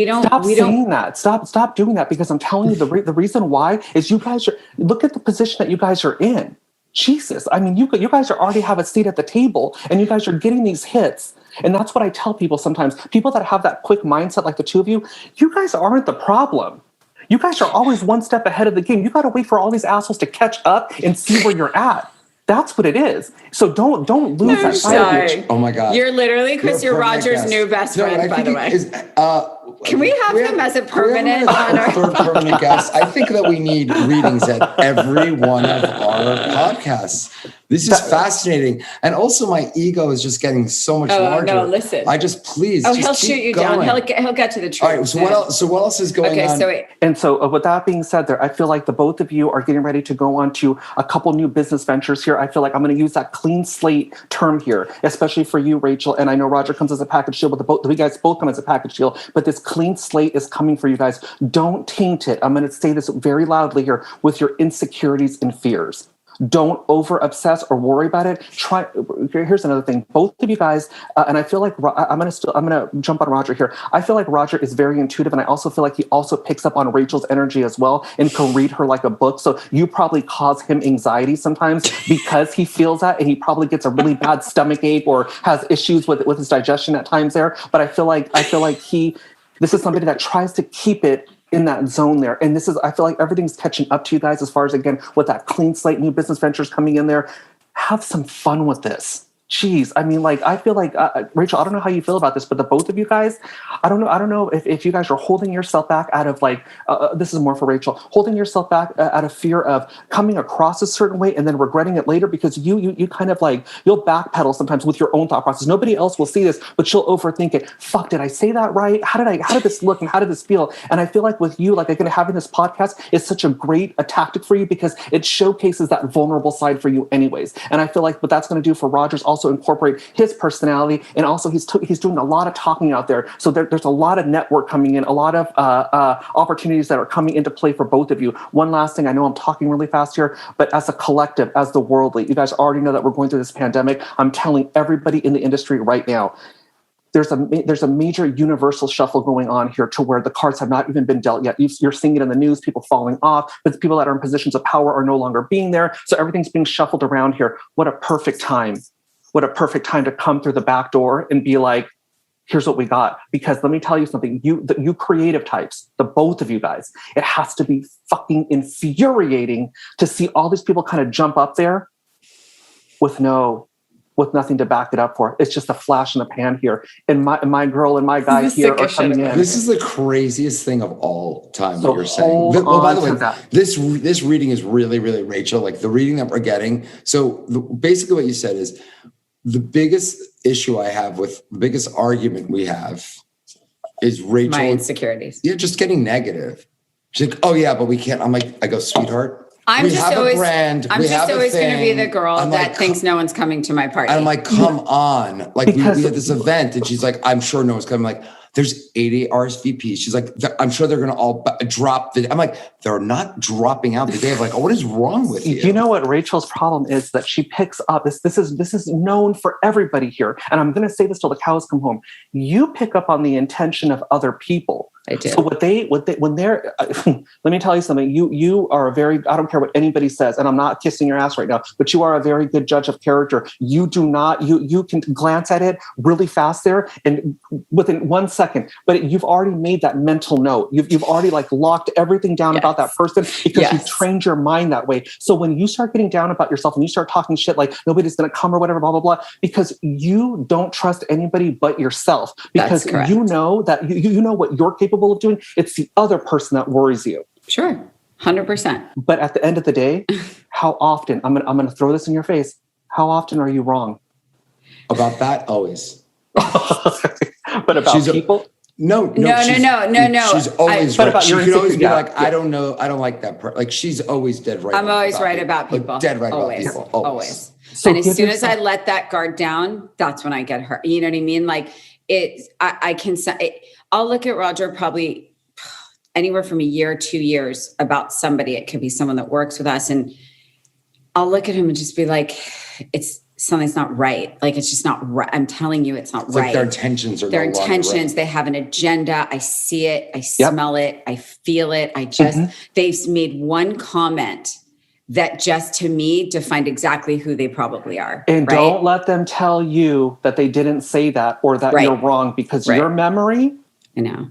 Speaker 5: saying that. Stop doing that, because I'm telling you the reason why is you guys look at the position that you guys are in. Jesus. I mean, you guys already have a seat at the table and you guys are getting these hits. And that's what I tell people sometimes. People that have that quick mindset like the two of you guys aren't the problem. You guys are always one step ahead of the game. You got to wait for all these assholes to catch up and see where you're at. That's what it is. So don't lose that sight.
Speaker 4: Oh my God.
Speaker 1: You're literally Christian Rodger's new best friend, by the way. Can we have him as a permanent on our
Speaker 4: third permanent guest? I think that we need readings at every one of our podcasts. This is fascinating. And also my ego is just getting so much larger.
Speaker 1: No, listen.
Speaker 4: He'll
Speaker 1: shoot you down. He'll get to the truth.
Speaker 4: All right, so what else is going on?
Speaker 5: So with that being said there, I feel like the both of you are getting ready to go on to a couple new business ventures here. I feel like I'm going to use that clean slate term here, especially for you, Rachel. And I know Rodger comes as a package deal, but you guys both come as a package deal. But this clean slate is coming for you guys. Don't taint it. I'm going to say this very loudly here with your insecurities and fears. Don't over obsess or worry about it. Here's another thing. Both of you guys, and I feel like I'm gonna jump on Rodger here. I feel like Rodger is very intuitive, and I also feel like he also picks up on Rachel's energy as well and can read her like a book. So you probably cause him anxiety sometimes because he feels that, and he probably gets a really bad stomach ache or has issues with his digestion at times there. But I feel like this is somebody that tries to keep it in that zone there. And I feel like everything's catching up to you guys as far as, again, with that clean slate, new business ventures coming in there. Have some fun with this. Jeez. I mean, I feel like, Rachel, I don't know how you feel about this, but the both of you guys, I don't know if you guys are holding yourself back out of this is more for Rachel, holding yourself back out of fear of coming across a certain way and then regretting it later, because you kind of you'll backpedal sometimes with your own thought process. Nobody else will see this, but you'll overthink it. Fuck, did I say that right? How did this look and how did this feel? And I feel like with you, again, having this podcast is such a tactic for you because it showcases that vulnerable side for you anyways. And I feel like what that's going to do for Rodger's also incorporate his personality, and also he's doing a lot of talking out there. So there's a lot of network coming in, a lot of opportunities that are coming into play for both of you. One last thing, I know I'm talking really fast here, but as a collective, as the worldly, you guys already know that we're going through this pandemic. I'm telling everybody in the industry right now, there's a major universal shuffle going on here to where the cards have not even been dealt yet. You're seeing it in the news, people falling off, but the people that are in positions of power are no longer being there. So everything's being shuffled around here. What a perfect time. What a perfect time to come through the back door and be like, here's what we got. Because let me tell you something, you creative types, the both of you guys, it has to be fucking infuriating to see all these people kind of jump up there with nothing to back it up for. It's just a flash in the pan here. And my girl and my guy here are coming in.
Speaker 4: This is the craziest thing of all time, what you're saying. Well, by the way, this reading is really, really, Rachel, the reading that we're getting. So basically what you said is, the biggest issue I have the biggest argument we have is Rachel.
Speaker 1: My insecurities.
Speaker 4: Yeah, just getting negative. She's like, oh yeah, but we can't. I go, sweetheart.
Speaker 1: I'm just always going to be the girl that thinks no one's coming to my party.
Speaker 4: And I'm like, come on. We had this event and she's like, I'm sure no one's coming. I'm like, there's 80 RSVPs. She's like, I'm sure they're going to all drop. I'm like, they're not dropping out the day. I'm like, oh, what is wrong with you?
Speaker 5: You know what Rachel's problem is that she picks up, this is known for everybody here. And I'm going to say this till the cows come home. You pick up on the intention of other people.
Speaker 1: I do.
Speaker 5: So when they're, let me tell you something. You are a very, I don't care what anybody says, and I'm not kissing your ass right now, but you are a very good judge of character. You do not, you can glance at it really fast there and within 1 second, but you've already made that mental note. You've already like locked everything down about that person because you've trained your mind that way. So when you start getting down about yourself and you start talking shit like nobody's going to come or whatever, blah, blah, blah, because you don't trust anybody but yourself, because you know that you know what you're capable of doing. It's the other person that worries you.
Speaker 1: Sure. 100%.
Speaker 5: But at the end of the day, how often, I'm going to throw this in your face. How often are you wrong?
Speaker 4: About that? Always.
Speaker 5: But about people?
Speaker 4: No. She's always right. She can always be like, I don't know. I don't like that. Like she's always dead right.
Speaker 1: I'm always right about people.
Speaker 4: Dead right
Speaker 1: always,
Speaker 4: about people.
Speaker 1: Always. So and as soon as I let that guard down, that's when I get hurt. You know what I mean? Like I'll look at Rodger probably anywhere from a year, 2 years about somebody. It could be someone that works with us. And I'll look at him and just be like, something's not right. Like, it's just not right. I'm telling you, it's not right.
Speaker 4: Like their intentions are no longer right.
Speaker 1: They have an agenda. I see it. I smell it. I feel it. They've made one comment that just to me defined exactly who they probably are.
Speaker 5: And don't let them tell you that they didn't say that or that you're wrong, because your memory.
Speaker 1: I know.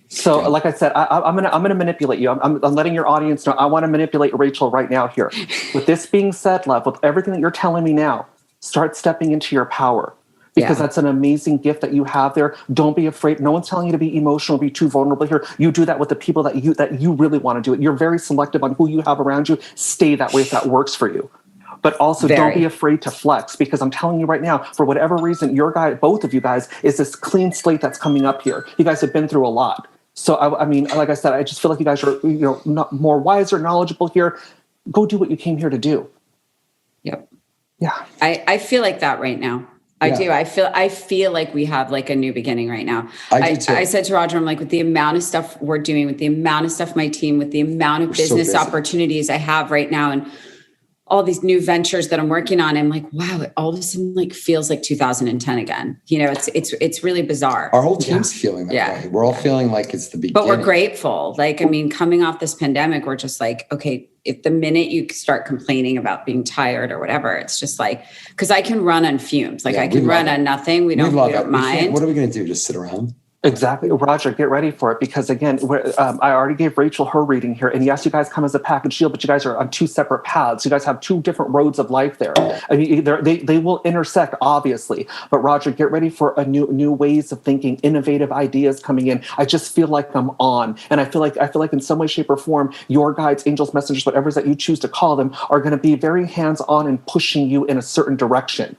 Speaker 5: So like I said, I'm gonna manipulate you. I'm letting your audience know I want to manipulate Rachel right now here. With this being said, love, with everything that you're telling me now, start stepping into your power, because that's an amazing gift that you have there. Don't be afraid. No one's telling you to be emotional, be too vulnerable here. You do that with the people that you really want to do it. You're very selective on who you have around you. Stay that way if that works for you. But also don't be afraid to flex, because I'm telling you right now, for whatever reason, both of you guys, is this clean slate that's coming up here. You guys have been through a lot. So, I mean, like I said, I just feel like you guys are, not more wiser, knowledgeable here. Go do what you came here to do.
Speaker 1: Yep.
Speaker 5: Yeah.
Speaker 1: I feel like that right now. I do. I feel like we have like a new beginning right now.
Speaker 4: I do too.
Speaker 1: I said to Rodger, I'm like, with the amount of stuff we're doing, with the amount of stuff my team, with the amount of business opportunities I have right now, and all these new ventures that I'm working on, I'm like, wow, it all of a sudden like feels like 2010 again. It's really bizarre.
Speaker 4: Our whole team's feeling that way. We're all feeling like it's the beginning.
Speaker 1: But we're grateful. Like, I mean, coming off this pandemic, we're just like, okay, if the minute you start complaining about being tired or whatever, it's just like, because I can run on fumes. Like I can run on nothing. We don't mind.
Speaker 4: What are we going to do? Just sit around?
Speaker 5: Exactly. Rodger, get ready for it, because again, I already gave Rachel her reading here, and yes, you guys come as a package deal, but you guys are on two separate paths. You guys have two different roads of life there. I mean, they will intersect, obviously, but Rodger, get ready for a new ways of thinking, innovative ideas coming in. I just feel like I'm on, and I feel like in some way, shape, or form, your guides, angels, messengers, whatever it is that you choose to call them, are going to be very hands-on and pushing you in a certain direction.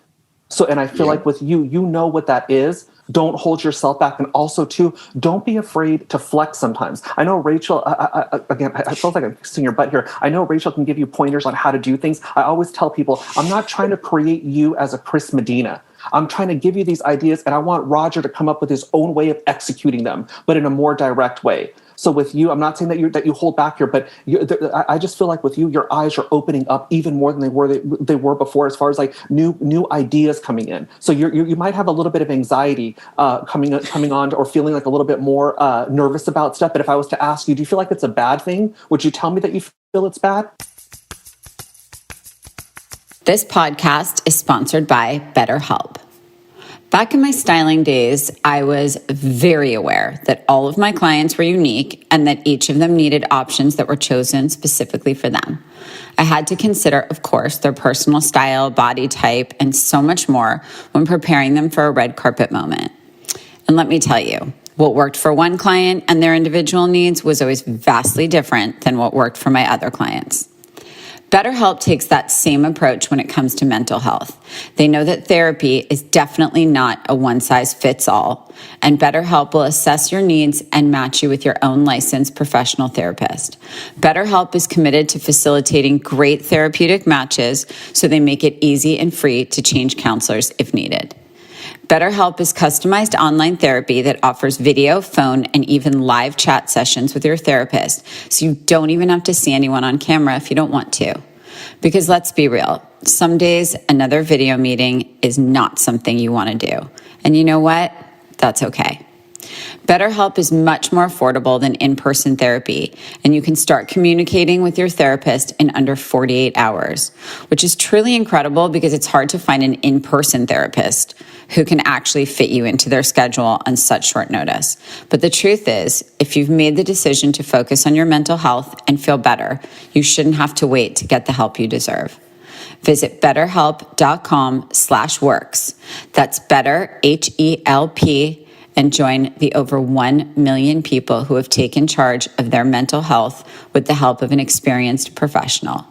Speaker 5: So, and I feel like with you know what that is. Don't hold yourself back. And also, too, don't be afraid to flex sometimes. I know Rachel, I feel like I'm kissing your butt here. I know Rachel can give you pointers on how to do things. I always tell people, I'm not trying to create you as a Chris Medina. I'm trying to give you these ideas, and I want Rodger to come up with his own way of executing them, but in a more direct way. So with you, I'm not saying that you hold back here, but I just feel like with you, your eyes are opening up even more than they were before, as far as like new ideas coming in. So you might have a little bit of anxiety coming on, or feeling like a little bit more nervous about stuff. But if I was to ask you, do you feel like it's a bad thing? Would you tell me that you feel it's bad?
Speaker 1: This podcast is sponsored by BetterHelp. Back in my styling days, I was very aware that all of my clients were unique and that each of them needed options that were chosen specifically for them. I had to consider, of course, their personal style, body type, and so much more when preparing them for a red carpet moment. And let me tell you, what worked for one client and their individual needs was always vastly different than what worked for my other clients. BetterHelp takes that same approach when it comes to mental health. They know that therapy is definitely not a one-size-fits-all, and BetterHelp will assess your needs and match you with your own licensed professional therapist. BetterHelp is committed to facilitating great therapeutic matches, so they make it easy and free to change counselors if needed. BetterHelp is customized online therapy that offers video, phone, and even live chat sessions with your therapist, so you don't even have to see anyone on camera if you don't want to. Because let's be real, some days another video meeting is not something you want to do. And you know what? That's okay. BetterHelp is much more affordable than in-person therapy, and you can start communicating with your therapist in under 48 hours, which is truly incredible because it's hard to find an in-person therapist who can actually fit you into their schedule on such short notice. But the truth is, if you've made the decision to focus on your mental health and feel better, you shouldn't have to wait to get the help you deserve. Visit betterhelp.com/works. That's better, HELP, and join the over 1 million people who have taken charge of their mental health with the help of an experienced professional.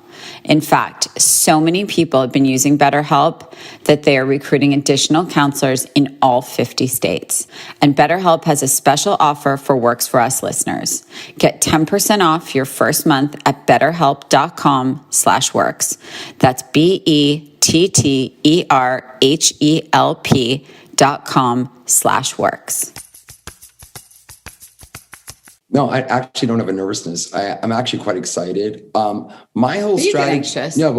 Speaker 1: In fact, so many people have been using BetterHelp that they are recruiting additional counselors in all 50 states. And BetterHelp has a special offer for Works For Us listeners. Get 10% off your first month at betterhelp.com/works. That's BETTERHELP.com/works.
Speaker 4: No, I actually don't have a nervousness. I'm actually quite excited. My whole strategy.
Speaker 1: Get anxious.
Speaker 4: No,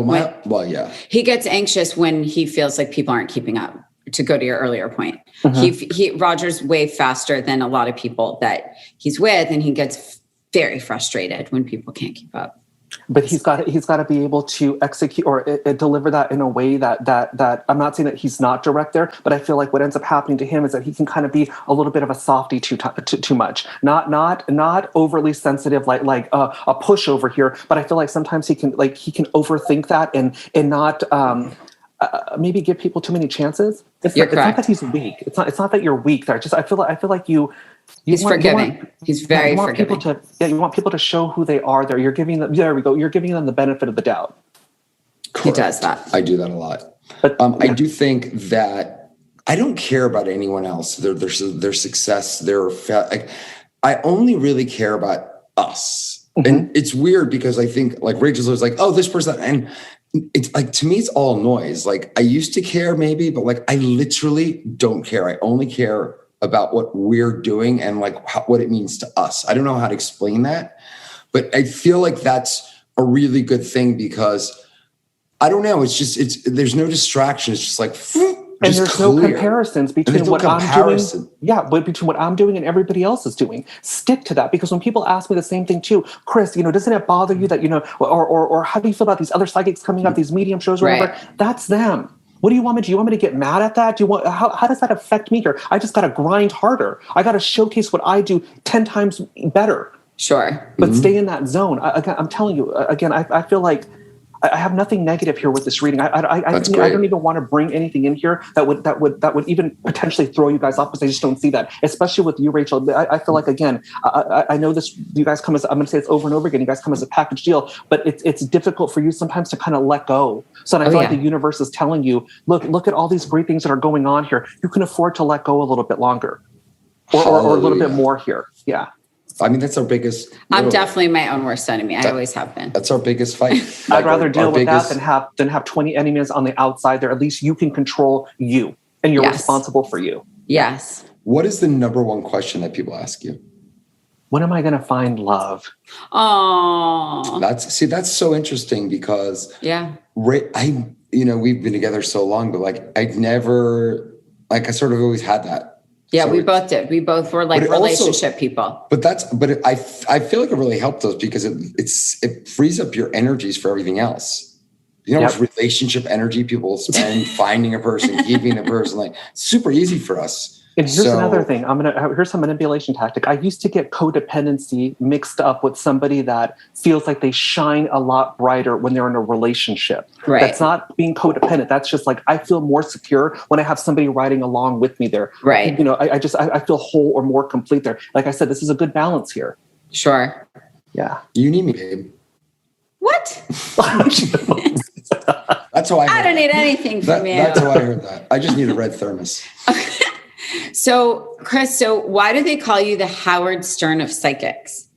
Speaker 4: but yeah.
Speaker 1: He gets anxious when he feels like people aren't keeping up. To go to your earlier point, Rodger's way faster than a lot of people that he's with, and he gets very frustrated when people can't keep up.
Speaker 5: But he's got to be able to execute or deliver that in a way that I'm not saying that he's not direct there, but I feel like what ends up happening to him is that he can kind of be a little bit of a softie too much, not overly sensitive like a pushover here. But I feel like sometimes he can overthink that and not maybe give people too many chances. It's not that he's weak. It's not that you're weak there. I feel like
Speaker 1: he's forgiving. He's very forgiving.
Speaker 5: You want people to show who they are there. You're giving them, there we go. You're giving them the benefit of the doubt.
Speaker 4: Correct.
Speaker 1: He does that.
Speaker 4: I do that a lot. But I do think that I don't care about anyone else, their success, I only really care about us. Mm-hmm. And it's weird because I think like Rachel's always like, oh, this person, and it's like, to me, it's all noise. Like I used to care maybe, but like I literally don't care. I only care about what we're doing and like what it means to us. I don't know how to explain that, but I feel like that's a really good thing because I don't know. There's no distraction. It's just like,
Speaker 5: and there's no comparisons between what I'm doing. Yeah, but between what I'm doing and everybody else is doing. Stick to that, because when people ask me the same thing too, Chris, doesn't it bother you that, or how do you feel about these other psychics coming up, these medium shows, or whatever? That's them. What do you want me to do? You want me to get mad at that? How does that affect me here? I just got to grind harder. I got to showcase what I do 10 times better.
Speaker 1: Sure.
Speaker 5: But stay in that zone. I'm telling you, again, I feel like I have nothing negative here with this reading. I don't even want to bring anything in here that would even potentially throw you guys off, because I just don't see that, especially with you, Rachel. I feel like, again, I know this, you guys come as, I'm going to say it's over and over again, you guys come as a package deal, but it's difficult for you sometimes to kind of let go. So I feel like the universe is telling you, look at all these great things that are going on here. You can afford to let go a little bit longer or a little bit more here. Yeah.
Speaker 4: I mean, that's our biggest.
Speaker 1: I'm definitely my own worst enemy. I always have been.
Speaker 4: That's our biggest fight.
Speaker 5: I'd rather deal with that than have 20 enemies on the outside there. At least you can control you, and you're responsible for you.
Speaker 1: Yes.
Speaker 4: What is the number one question that people ask you?
Speaker 5: When am I going to find love?
Speaker 1: Oh,
Speaker 4: that's so interesting because we've been together so long, but like I sort of always had that.
Speaker 1: Yeah, so we both did. We both were like relationship people.
Speaker 4: But I feel like it really helped us because it frees up your energies for everything else. It's relationship energy people spend finding a person, keeping a person, like super easy for us.
Speaker 5: And here's another thing. Here's some manipulation tactic. I used to get codependency mixed up with somebody that feels like they shine a lot brighter when they're in a relationship.
Speaker 1: Right.
Speaker 5: That's not being codependent. That's just like, I feel more secure when I have somebody riding along with me there.
Speaker 1: Right.
Speaker 5: I feel whole or more complete there. Like I said, this is a good balance here.
Speaker 1: Sure.
Speaker 5: Yeah.
Speaker 4: You need me, babe.
Speaker 1: What?
Speaker 4: That's how I
Speaker 1: don't need anything from you.
Speaker 4: That's how I heard that. I just need a red thermos.
Speaker 1: So, Chris, why do they call you the Howard Stern of psychics?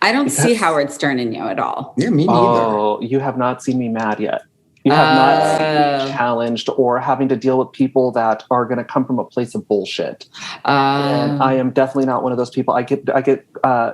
Speaker 1: I don't see Howard Stern in you at all.
Speaker 4: Yeah, me neither.
Speaker 5: Oh, you have not seen me mad yet. You have not been challenged or having to deal with people that are going to come from a place of bullshit. And I am definitely not one of those people. I get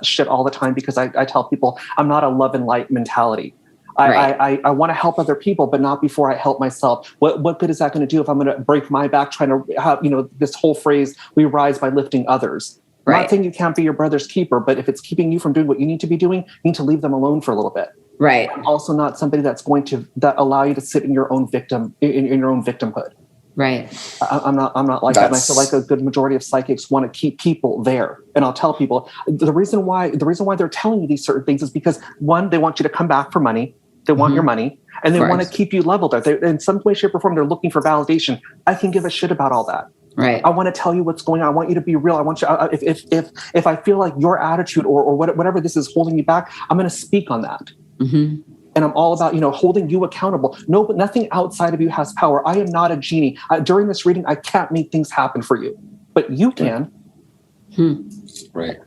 Speaker 5: shit all the time because I tell people I'm not a love and light mentality. I want to help other people, but not before I help myself. What good is that going to do if I'm going to break my back trying to have, this whole phrase, we rise by lifting others. Right. I'm not saying you can't be your brother's keeper, but if it's keeping you from doing what you need to be doing, you need to leave them alone for a little bit.
Speaker 1: Right.
Speaker 5: I'm also not somebody that's going to allow you to sit in your own victimhood.
Speaker 1: Right.
Speaker 5: I'm not like that. And I feel like a good majority of psychics want to keep people there. And I'll tell people the reason why they're telling you these certain things is because, one, they want you to come back for money. They want your money, and they want to keep you leveled. In some way, shape, or form, they're looking for validation. I can give a shit about all that.
Speaker 1: Right.
Speaker 5: I want to tell you what's going on. I want you to be real. I want you. If I feel like your attitude or whatever this is holding you back, I'm going to speak on that. Mm-hmm. And I'm all about, holding you accountable. No, but nothing outside of you has power. I am not a genie. During this reading, I can't make things happen for you, but you can.
Speaker 4: Right.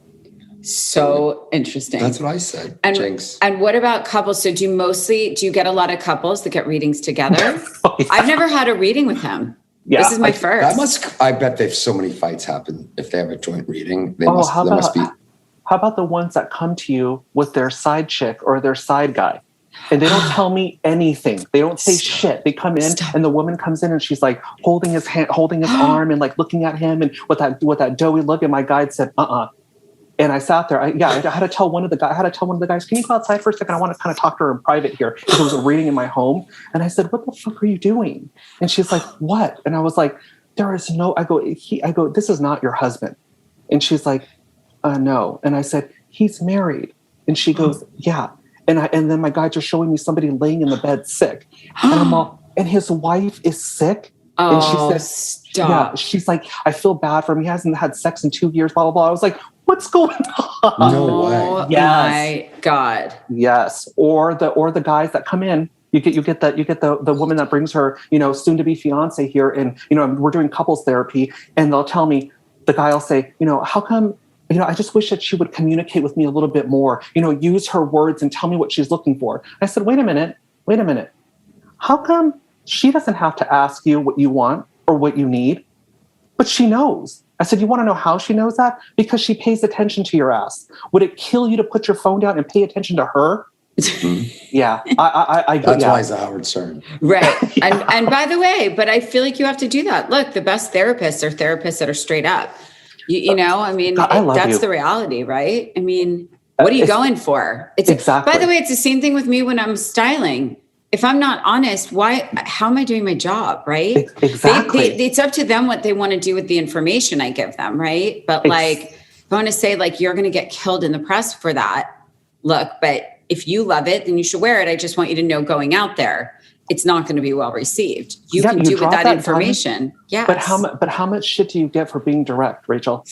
Speaker 1: So interesting.
Speaker 4: That's what I said.
Speaker 1: Jinx. And what about couples? So do you get a lot of couples that get readings together? I've never had a reading with him. Yeah, this is my first.
Speaker 4: I bet there's so many fights happen if they have a joint reading. How
Speaker 5: about the ones that come to you with their side chick or their side guy? And they don't tell me anything. They don't say shit. They come in and the woman comes in and she's like holding his hand, holding his arm and like looking at him and with that doughy look. And my guide said, And I sat there. I had to tell one of the guys, can you go outside for a second? I want to kind of talk to her in private here. Because it was a reading in my home. And I said, what the fuck are you doing? And she's like, what? And I was like, I go, this is not your husband. And she's like, no. And I said, he's married. And she goes, yeah. And then my guides are showing me somebody laying in the bed sick. And I'm all, and his wife is sick. And she says,
Speaker 1: stop.
Speaker 5: Yeah, she's like, I feel bad for him. He hasn't had sex in 2 years, blah, blah, blah. I was like, what's going on?
Speaker 4: No way.
Speaker 1: Yes. My God.
Speaker 5: Yes. Or the guys that come in, you get the woman that brings her, soon to be fiance here. And, we're doing couples therapy and they'll tell me, the guy will say, how come, I just wish that she would communicate with me a little bit more, use her words and tell me what she's looking for. I said, wait a minute. How come she doesn't have to ask you what you want or what you need, but she knows? I said, you want to know how she knows that? Because she pays attention to your ass. Would it kill you to put your phone down and pay attention to her? Yeah.
Speaker 4: That's why he's a Howard Stern.
Speaker 1: Right. Yeah. And by the way, but I feel like you have to do that. Look, the best therapists are therapists that are straight up. That's the reality, right? I mean, what are you going for?
Speaker 5: Exactly.
Speaker 1: By the way, it's the same thing with me when I'm styling. If I'm not honest, how am I doing my job? Right.
Speaker 5: Exactly.
Speaker 1: It's up to them what they want to do with the information I give them. Right. But if I want to say you're going to get killed in the press for that, look, but if you love it, then you should wear it. I just want you to know going out there, it's not going to be well received. You can do with that information. Yeah.
Speaker 5: But how much shit do you get for being direct, Rachel?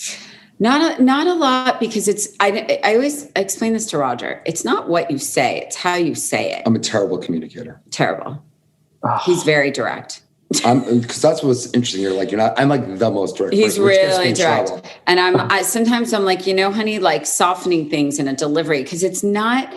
Speaker 1: Not a lot, because I always explain this to Rodger. It's not what you say, it's how you say it.
Speaker 4: I'm a terrible communicator.
Speaker 1: Terrible. He's very direct.
Speaker 4: Because that's what's interesting. I'm like the most direct.
Speaker 1: He's really direct. And sometimes I'm like, honey, softening things in a delivery, because it's not,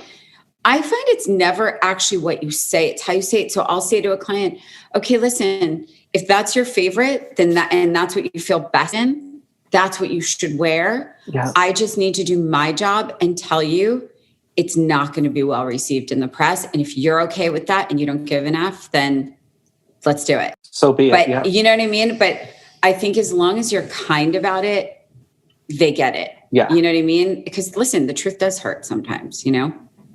Speaker 1: I find it's never actually what you say, it's how you say it. So I'll say to a client, okay, listen, if that's your favorite, then that's what you feel best in, that's what you should wear. Yeah. I just need to do my job and tell you it's not going to be well received in the press. And if you're okay with that and you don't give an F, then let's do it.
Speaker 5: So be it.
Speaker 1: But you know what I mean? But I think as long as you're kind about it, they get it.
Speaker 5: Yeah.
Speaker 1: You know what I mean? Because listen, the truth does hurt sometimes,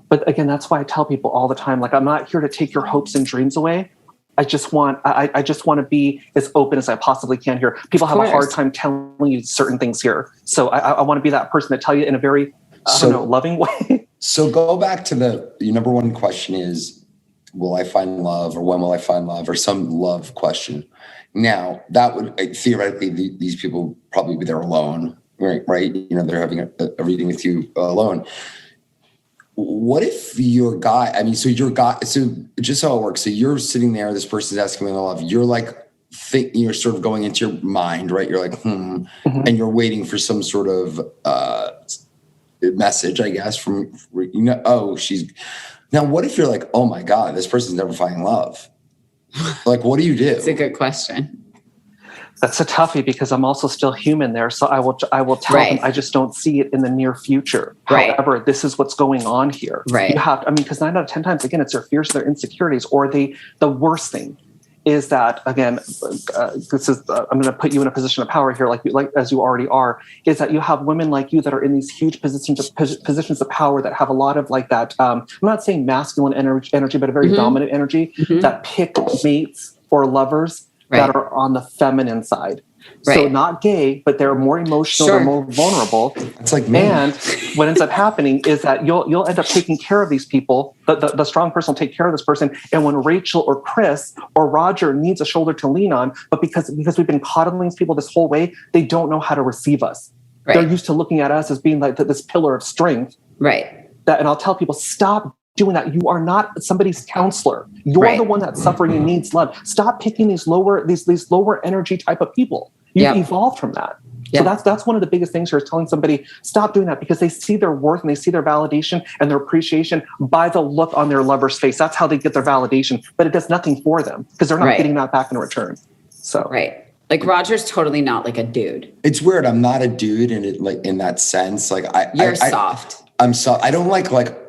Speaker 5: But again, that's why I tell people all the time, I'm not here to take your hopes and dreams away. I just want to be as open as I possibly can here. People have a hard time telling you certain things here. So I want to be that person to tell you in a very, loving way.
Speaker 4: So go back to your number one question is, will I find love, or when will I find love, or some love question. Now that would theoretically, these people probably be there alone, right? They're having a reading with you alone. What if your guy, so just how it works. So you're sitting there, this person's asking me to love. You're you're sort of going into your mind, right? You're like, mm-hmm. And you're waiting for some sort of message, I guess, from, she's, now what if you're like, oh my God, this person's never finding love. Like, what do you do?
Speaker 1: It's a good question.
Speaker 5: That's a toughie because I'm also still human there. So I will tell them I just don't see it in the near future.
Speaker 1: Right.
Speaker 5: However, this is what's going on here.
Speaker 1: Right.
Speaker 5: You have, because 9 out of 10 times, again, it's their fears, their insecurities, or the worst thing is that, again, this is, I'm going to put you in a position of power here, like as you already are, is that you have women like you that are in these huge positions of power that have a lot of like that, I'm not saying masculine energy, but a very dominant energy that pick mates or lovers that are on the feminine side. Right. So not gay, but they're more emotional, they're more vulnerable.
Speaker 4: It's like me.
Speaker 5: And what ends up happening is that you'll end up taking care of these people. The strong person will take care of this person. And when Rachel or Chris or Rodger needs a shoulder to lean on, but because we've been coddling these people this whole way, they don't know how to receive us. Right. They're used to looking at us as being like this pillar of strength.
Speaker 1: Right.
Speaker 5: And I'll tell people, stop doing that. You are not somebody's counselor. You're the one that's suffering and needs love. Stop picking these lower energy type of people. You've evolved from that. So that's one of the biggest things here is telling somebody, stop doing that, because they see their worth and they see their validation and their appreciation by the look on their lover's face. That's how they get their validation, but it does nothing for them because they're not getting that back in return. So
Speaker 1: like Rodger's totally not like a dude.
Speaker 4: It's weird. I'm not a dude in that sense. Like
Speaker 1: you're soft.
Speaker 4: I'm soft. I don't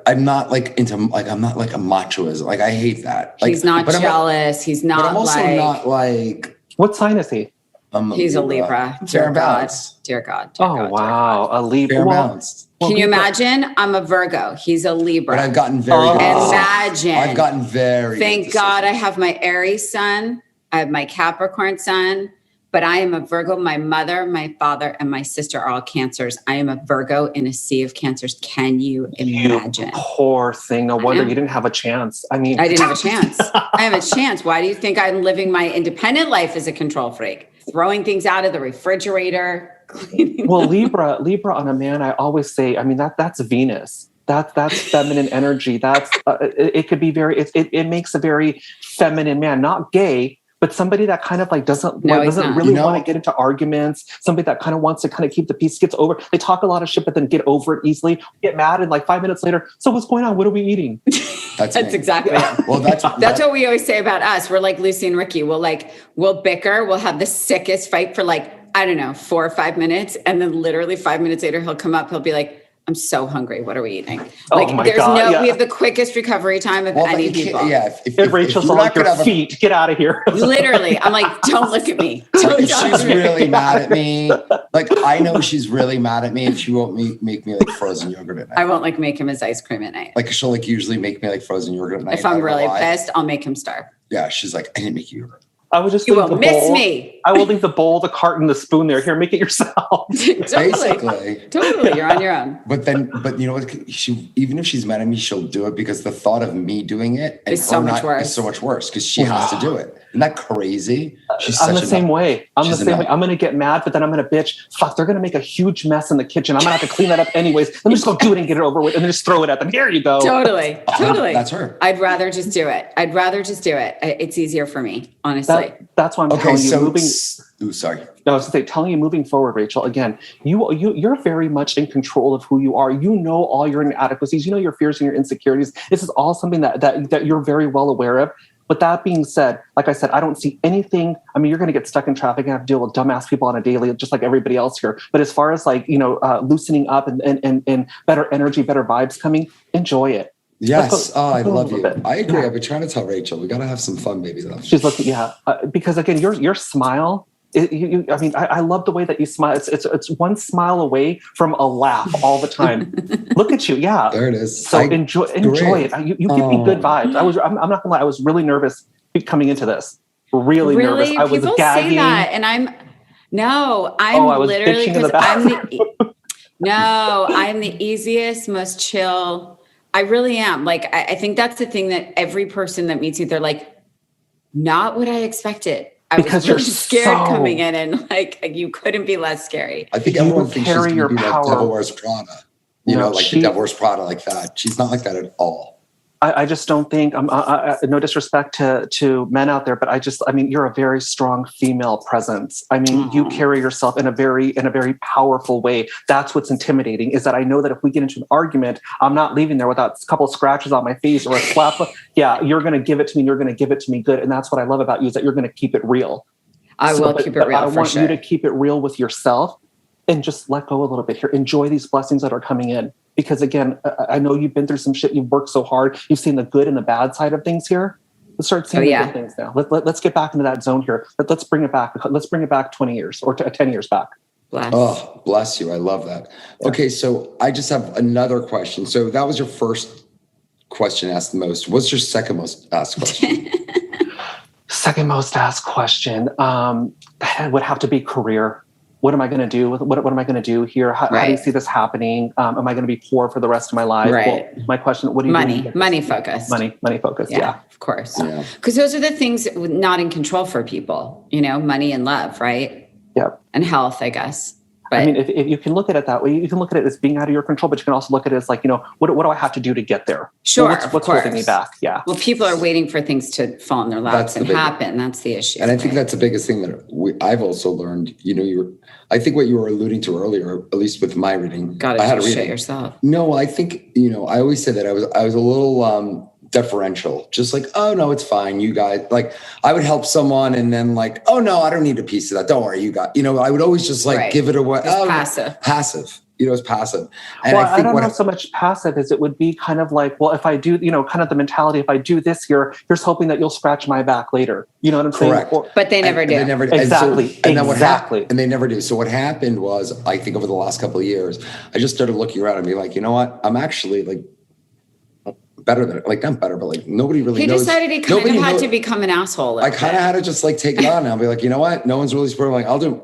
Speaker 4: I'm not like into I'm not like a machoism. Like I hate that. Like,
Speaker 1: he's not jealous. He's not.
Speaker 4: But I'm also not like.
Speaker 5: What sign is he?
Speaker 1: He's a Libra. Dear God. Dear God.
Speaker 5: Oh, wow. A Libra.
Speaker 1: Can you imagine? I'm a Virgo. He's a Libra.
Speaker 4: But I've gotten very good.
Speaker 1: Imagine.
Speaker 4: I've gotten very
Speaker 1: Thank God I have my Aries sun. I have my Capricorn sun. But I am a Virgo. My mother, my father, and my sister are all Cancers. I am a Virgo in a sea of Cancers. Can you imagine?
Speaker 5: You poor thing. No wonder you didn't have a chance. I didn't
Speaker 1: have a chance. I have a chance. Why do you think I'm living my independent life as a control freak? Throwing things out of the refrigerator.
Speaker 5: Well, Libra on a man, I always say, that's Venus. That's feminine energy. That's it could be it makes a very feminine man, not gay, but somebody that kind of like doesn't really want to get into arguments. Somebody that kind of wants to kind of keep the peace, gets over. They talk a lot of shit, but then get over it easily. Get mad, and like 5 minutes later, so what's going on? What are we eating?
Speaker 1: That's exactly it. Well, that's what we always say about us. We're like Lucy and Ricky. We'll bicker. We'll have the sickest fight for 4 or 5 minutes, and then literally 5 minutes later, he'll come up. He'll be like, I'm so hungry. What are we eating? We have the quickest recovery time of any people.
Speaker 5: Yeah. If Rachel's on your feet, get out of here.
Speaker 1: Literally. I'm like, don't look at me.
Speaker 4: If she's really mad at me, I know she's really mad at me if she won't make me like frozen yogurt at night.
Speaker 1: I won't make him his ice cream at night.
Speaker 4: She'll usually make me like frozen yogurt at night.
Speaker 1: If I'm really pissed, I'll make him starve.
Speaker 4: Yeah. She's like, I didn't make you yogurt.
Speaker 5: I would just
Speaker 1: you won't miss me.
Speaker 5: I will leave the bowl, the carton, the spoon there. Here, make it yourself.
Speaker 1: Totally. You're on your own.
Speaker 4: But you know what? Even if she's mad at me, she'll do it because the thought of me doing it
Speaker 1: is so much
Speaker 4: worse because she has to do it. Isn't that crazy?
Speaker 5: I'm the same way. I'm going to get mad, but then I'm going to bitch. Fuck, they're going to make a huge mess in the kitchen. I'm going to have to clean that up anyways. Let me just go do it and get it over with and then just throw it at them. Here you go.
Speaker 1: Totally.
Speaker 4: That's her.
Speaker 1: I'd rather just do it. It's easier for me, honestly.
Speaker 5: That's why I'm telling you moving.
Speaker 4: Sorry.
Speaker 5: No, I was telling you moving forward, Rachel. Again, you're very much in control of who you are. You know all your inadequacies. You know your fears and your insecurities. This is all something that you're very well aware of. But that being said, like I said, I don't see anything. You're going to get stuck in traffic and have to deal with dumbass people on a daily, just like everybody else here. But as far as loosening up and better energy, better vibes coming, enjoy it.
Speaker 4: Yes. I love you. I agree. Yeah. I've been trying to tell Rachel, we got to have some fun, baby.
Speaker 5: She's looking, because again, your smile, I love the way that you smile. It's one smile away from a laugh all the time. Look at you. Yeah.
Speaker 4: There it is.
Speaker 5: So enjoy it. You give me good vibes. I'm not gonna lie. I was really nervous coming into this. Really nervous. I was
Speaker 1: People
Speaker 5: gagging.
Speaker 1: Say that, and I'm literally I'm the easiest, most chill. I really am. I think that's the thing that every person that meets you, they're like, not what I expected.
Speaker 5: Because
Speaker 1: you're scared coming in, and you couldn't be less scary.
Speaker 4: I think everyone thinks she's going to be like Devil Wears Prada. The Devil Wears Prada like that. She's not like that at all.
Speaker 5: I just don't think, no disrespect to men out there, but I mean, you're a very strong female presence. I mean, you carry yourself in a very powerful way. That's what's intimidating, is that I know that if we get into an argument, I'm not leaving there without a couple of scratches on my face or a slap. Yeah, you're going to give it to me. You're going to give it to me good. And that's what I love about you, is that you're going to keep it real.
Speaker 1: I will keep it real.
Speaker 5: I want you to keep it real with yourself and just let go a little bit here. Enjoy these blessings that are coming in. Because again, I know you've been through some shit. You've worked so hard. You've seen the good and the bad side of things here. Let's start seeing the good things now. Let's get back into that zone here. Let's bring it back. Let's bring it back 20 years or 10 years back.
Speaker 1: Bless.
Speaker 4: Oh, bless you. I love that. Yeah. Okay, so I just have another question. So that was your first question asked the most. What's your second most asked question?
Speaker 5: Second most asked question would have to be career. What am I going to do? What am I going to do here? How do you see this happening? Am I going to be poor for the rest of my life?
Speaker 1: Right.
Speaker 5: Well, my question, what do you do?
Speaker 1: Money focused.
Speaker 5: Money focused. Yeah.
Speaker 1: Of course. Because those are the things not in control for people, money and love, right?
Speaker 5: Yeah.
Speaker 1: And health, I guess. But
Speaker 5: I mean, if you can look at it that way, you can look at it as being out of your control, but you can also look at it as like, what do I have to do to get there?
Speaker 1: Sure.
Speaker 5: Well, what's holding me back? Yeah.
Speaker 1: Well, people are waiting for things to fall in their laps and happen. That's the issue.
Speaker 4: And I think that's the biggest thing that I've also learned. I think what you were alluding to earlier, at least with my reading.
Speaker 1: Got to do shit yourself.
Speaker 4: No, I think, I always said that I was a little deferential, just like, oh no, it's fine. You guys, like, I would help someone and then like, oh no, I don't need a piece of that. Don't worry, you got, I would always just like give it away. Passive. It's passive. And
Speaker 5: well, I don't know so much passive as it would be kind of like, well, if I do, kind of the mentality, if I do this here, here's hoping that you'll scratch my back later. You know what I'm saying?
Speaker 4: Correct.
Speaker 1: But they never do.
Speaker 4: They never do.
Speaker 5: Exactly.
Speaker 4: And they never do. So what happened was, I think over the last couple of years, I just started looking around and be like, you know what? I'm actually like, better than like not better, but like nobody really knows.
Speaker 1: He decided he kind of had to become an asshole.
Speaker 4: I kind of had to just like take it on and I'll be like, you know what? No one's really supporting. Like, I'll do.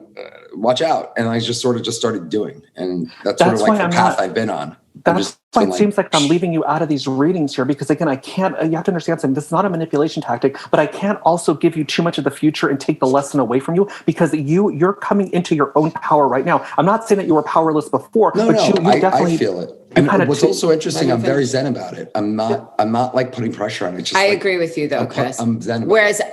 Speaker 4: Watch out. And I just sort of started doing, and that's sort of like the path I've been on.
Speaker 5: That's why it seems like I'm leaving you out of these readings here, because again, you have to understand something. This is not a manipulation tactic, but I can't also give you too much of the future and take the lesson away from you, because you're coming into your own power right now. I'm not saying that you were powerless before, but you definitely
Speaker 4: I feel it. And what's also interesting, I'm very zen about it. I'm not like putting pressure on it. Just I
Speaker 1: agree with you though, Chris.
Speaker 4: I'm zen about
Speaker 1: Whereas
Speaker 4: it.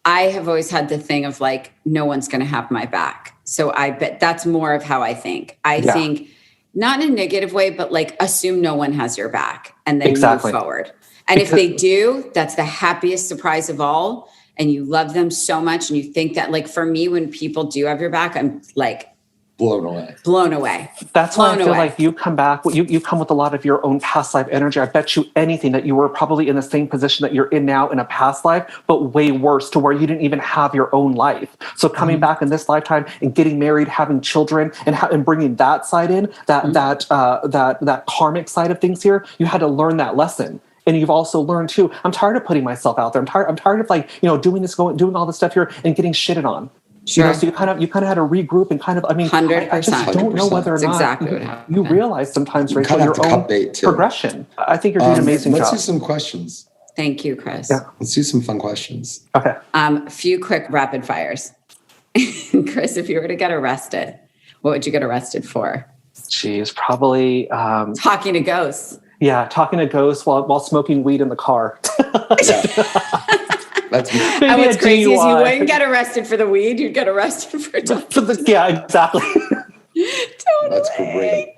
Speaker 1: I have always had the thing of like, no one's going to have my back. So I bet that's more of how I think. I think not in a negative way, but like assume no one has your back and then move forward. And if they do, that's the happiest surprise of all. And you love them so much. And you think that, like, for me, when people do have your back, I'm like,
Speaker 4: blown away.
Speaker 5: That's why I feel like you come back. You come with a lot of your own past life energy. I bet you anything that you were probably in the same position that you're in now in a past life, but way worse, to where you didn't even have your own life. So coming back in this lifetime and getting married, having children, and bringing that side in, that karmic side of things here, you had to learn that lesson. And you've also learned too, I'm tired of putting myself out there. I'm tired of like, doing all this stuff here and getting shitted on.
Speaker 1: Sure.
Speaker 5: So you kind of had to regroup and kind of,
Speaker 1: 100%.
Speaker 5: I just don't know whether or not
Speaker 1: exactly
Speaker 5: you realize sometimes, Rachel, your own progression. I think you're doing an amazing job.
Speaker 4: Let's do some questions.
Speaker 1: Thank you, Chris.
Speaker 5: Yeah.
Speaker 4: Let's do some fun questions.
Speaker 5: Okay.
Speaker 1: A few quick rapid fires. Chris, if you were to get arrested, what would you get arrested for?
Speaker 5: Jeez, probably
Speaker 1: talking to ghosts.
Speaker 5: Yeah, talking to ghosts while smoking weed in the car.
Speaker 4: That's
Speaker 1: and what's crazy is you wouldn't get arrested for the weed, you'd get arrested for
Speaker 5: yeah, exactly.
Speaker 1: Totally.
Speaker 4: That's great.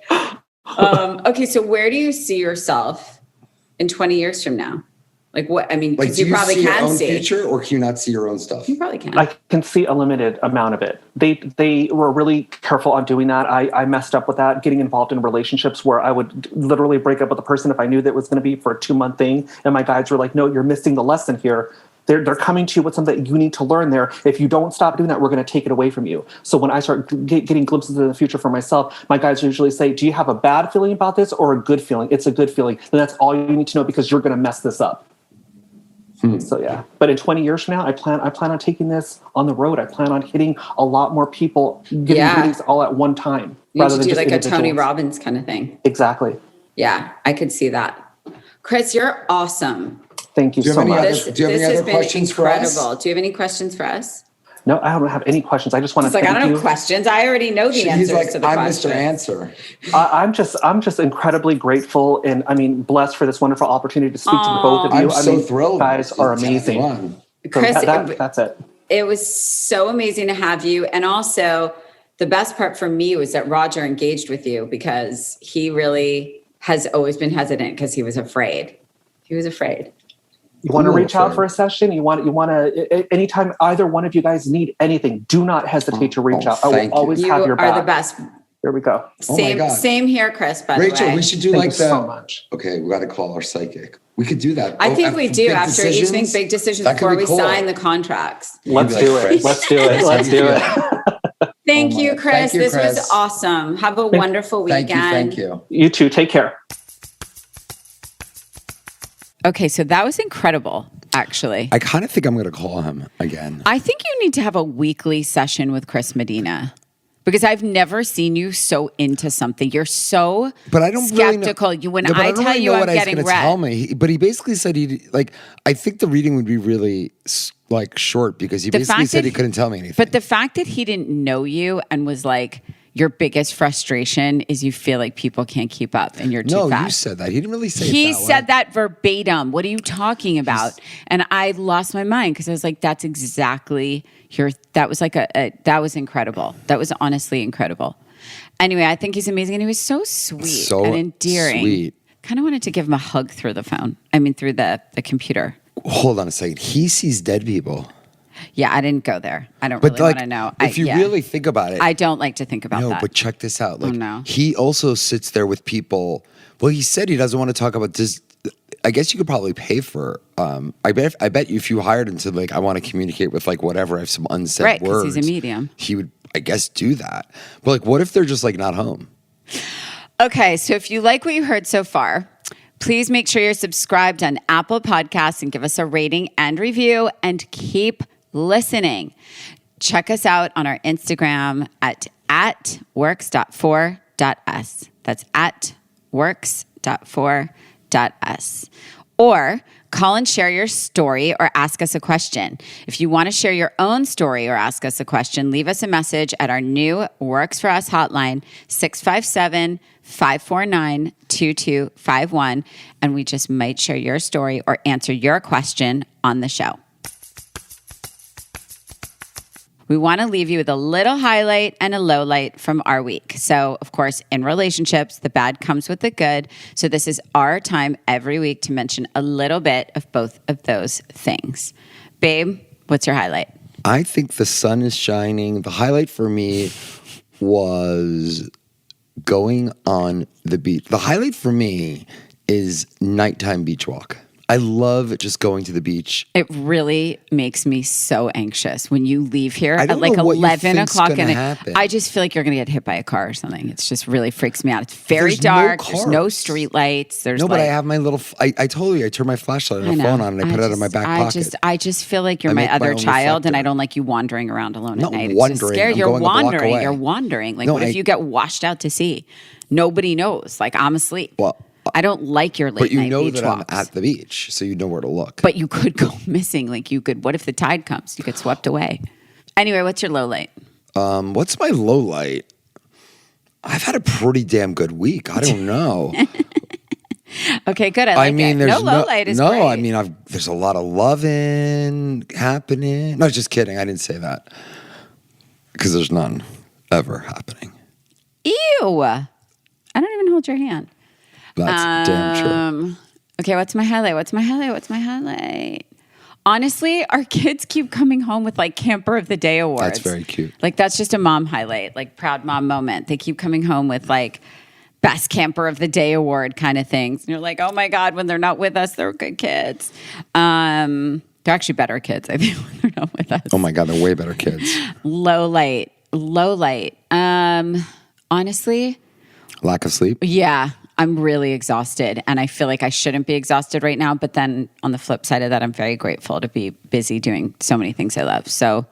Speaker 1: Okay, so where do you see yourself in 20 years from now? Like what? I mean, because you probably
Speaker 4: can
Speaker 1: see your own
Speaker 4: future, or can you not see your own stuff?
Speaker 1: You probably can.
Speaker 5: I can see a limited amount of it. They were really careful on doing that. I messed up with that, getting involved in relationships where I would literally break up with a person if I knew that it was going to be for a 2-month thing. And my guides were like, no, you're missing the lesson here. They're coming to you with something that you need to learn there. If you don't stop doing that, we're going to take it away from you. So when I start getting glimpses of the future for myself, my guys usually say, do you have a bad feeling about this or a good feeling? It's a good feeling. Then that's all you need to know, because you're going to mess this up. So yeah, but in 20 years from now, I plan on taking this on the road. I plan on hitting a lot more people, giving readings all at one time.
Speaker 1: You rather than do like a Tony Robbins kind of thing.
Speaker 5: Exactly.
Speaker 1: Yeah, I could see that. Chris, you're awesome.
Speaker 5: Thank you so much.
Speaker 4: Do you have any other questions for us?
Speaker 1: Do you have any questions for us?
Speaker 5: No, I don't have any questions. I just want to thank
Speaker 1: I don't have questions. I already know the answers to the questions.
Speaker 4: I'm Mr. Answer.
Speaker 5: I'm just incredibly grateful and blessed for this wonderful opportunity to speak to the both of you.
Speaker 4: I'm so thrilled.
Speaker 5: You guys are amazing.
Speaker 1: Chris,
Speaker 5: that's it.
Speaker 1: It was so amazing to have you. And also the best part for me was that Rodger engaged with you, because he really has always been hesitant because he was afraid. You want to reach out for a session? You want to, anytime either one of you guys need anything, do not hesitate to reach out. I will always have your back. You are the best.
Speaker 5: There we go.
Speaker 1: Same here, Chris, by the way.
Speaker 4: Rachel, we should do
Speaker 5: Thank you so much.
Speaker 4: Okay, we got to call our psychic. We could do that.
Speaker 1: I think we do after each thing, big decisions before we sign the contracts.
Speaker 5: Let's do it. Let's do it.
Speaker 1: Thank you, Chris. This was awesome. Have a wonderful weekend.
Speaker 4: Thank you.
Speaker 5: You too. Take care.
Speaker 1: Okay, so that was incredible, actually.
Speaker 4: I kind of think I'm going to call him again.
Speaker 1: I think you need to have a weekly session with Chris Medina, because I've never seen you so into something. You're so skeptical.
Speaker 4: Really know.
Speaker 1: When I tell you I'm getting read.
Speaker 4: Tell me. But he basically said I think the reading would be really short, because he basically said he couldn't tell me anything.
Speaker 1: But the fact that he didn't know you and was like, your biggest frustration is you feel like people can't keep up and you're too fast.
Speaker 4: No, you said that. He didn't really say
Speaker 1: He said that verbatim. What are you talking about? And I lost my mind, because I was like, that's exactly that was like that was incredible. That was honestly incredible. Anyway, I think he's amazing. And he was so sweet and endearing. Sweet. Kind of wanted to give him a hug through the phone. Through the computer.
Speaker 4: Hold on a second. He sees dead people.
Speaker 1: Yeah, I didn't go there. I don't really want to know.
Speaker 4: If you really think about it.
Speaker 1: I don't like to think about that.
Speaker 4: No, but check this out.
Speaker 1: No.
Speaker 4: He also sits there with people. Well, he said he doesn't want to talk about this. I guess you could probably pay for, I bet you if you hired him to I want to communicate with whatever, I have some unsaid words. Right, because
Speaker 1: he's a medium.
Speaker 4: He would, I guess, do that. But what if they're just not home?
Speaker 1: Okay, so if you like what you heard so far, please make sure you're subscribed on Apple Podcasts and give us a rating and review, and keep listening. Check us out on our Instagram at works.4.us. That's at works.4.us. Or call and share your story or ask us a question. If you want to share your own story or ask us a question, leave us a message at our new Works For Us hotline, 657-549-2251, and we just might share your story or answer your question on the show. We want to leave you with a little highlight and a low light from our week. So, of course, in relationships, the bad comes with the good. So this is our time every week to mention a little bit of both of those things. Babe, what's your highlight?
Speaker 4: I think the sun is shining. The highlight for me was going on the beach. The highlight for me is nighttime beach walk. I love just going to the beach.
Speaker 1: It really makes me so anxious when you leave here at 11 o'clock. I just feel like you're going to get hit by a car or something. It just really freaks me out. It's very dark. There's no street lights. But
Speaker 4: I have my little, I told you, I turned my flashlight on the phone on and I put it in my back pocket.
Speaker 1: I just feel like you're my other child and I don't like you wandering around alone at night.
Speaker 4: It's just scary.
Speaker 1: You're wandering. You're wandering. What if you get washed out to sea? Nobody knows. I'm asleep.
Speaker 4: Well,
Speaker 1: I don't like your late night beach walks. But you know that
Speaker 4: I'm at the beach, so you know where to look.
Speaker 1: But you could go missing. What if the tide comes? You get swept away. Anyway, what's your low light?
Speaker 4: What's my low light? I've had a pretty damn good week. I don't know.
Speaker 1: Okay, good. I like it. No low light is great.
Speaker 4: There's a lot of loving happening. No, just kidding. I didn't say that. Because there's none ever happening.
Speaker 1: Ew. I don't even hold your hand.
Speaker 4: That's damn true.
Speaker 1: Okay, what's my highlight? Honestly, our kids keep coming home with Camper of the Day awards.
Speaker 4: That's very cute.
Speaker 1: That's just a mom highlight, proud mom moment. They keep coming home with best Camper of the Day award kind of things. And you're like, oh my God, when they're not with us, they're good kids. They're actually better kids, I think, when they're not with us.
Speaker 4: Oh my God, they're way better kids.
Speaker 1: Low light. Honestly.
Speaker 4: Lack of sleep?
Speaker 1: Yeah. I'm really exhausted and I feel like I shouldn't be exhausted right now. But then on the flip side of that, I'm very grateful to be busy doing so many things I love. So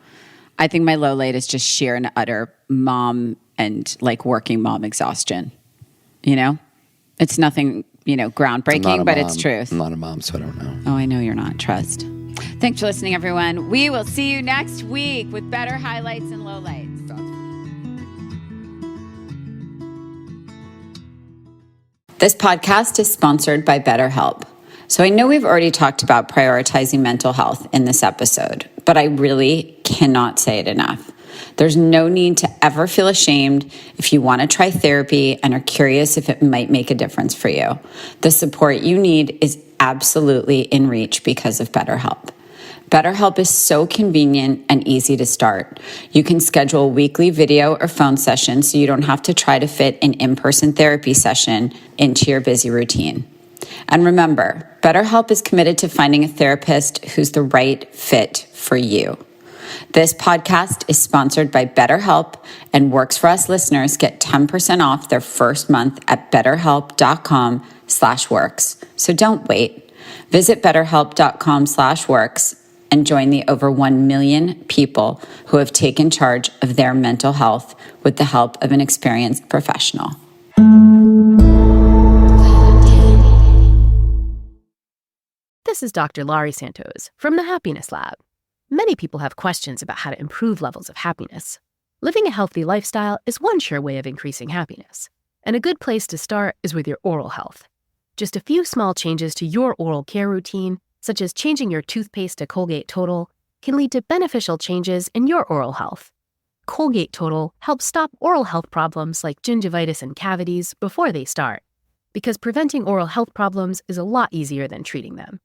Speaker 1: I think my low light is just sheer and utter mom and working mom exhaustion. It's nothing, groundbreaking, but it's truth.
Speaker 4: I'm not a mom, so I don't know.
Speaker 1: Oh, I know you're not. Trust. Thanks for listening, everyone. We will see you next week with better highlights and lowlights. This podcast is sponsored by BetterHelp. So I know we've already talked about prioritizing mental health in this episode, but I really cannot say it enough. There's no need to ever feel ashamed if you want to try therapy and are curious if it might make a difference for you. The support you need is absolutely in reach because of BetterHelp. BetterHelp is so convenient and easy to start. You can schedule weekly video or phone sessions so you don't have to try to fit an in-person therapy session into your busy routine. And remember, BetterHelp is committed to finding a therapist who's the right fit for you. This podcast is sponsored by BetterHelp, and Works For Us listeners get 10% off their first month at betterhelp.com/works. So don't wait. Visit betterhelp.com/works and join the over 1 million people who have taken charge of their mental health with the help of an experienced professional.
Speaker 3: This is Dr. Laurie Santos from the Happiness Lab. Many people have questions about how to improve levels of happiness. Living a healthy lifestyle is one sure way of increasing happiness. And a good place to start is with your oral health. Just a few small changes to your oral care routine, such as changing your toothpaste to Colgate Total, can lead to beneficial changes in your oral health. Colgate Total helps stop oral health problems like gingivitis and cavities before they start, because preventing oral health problems is a lot easier than treating them.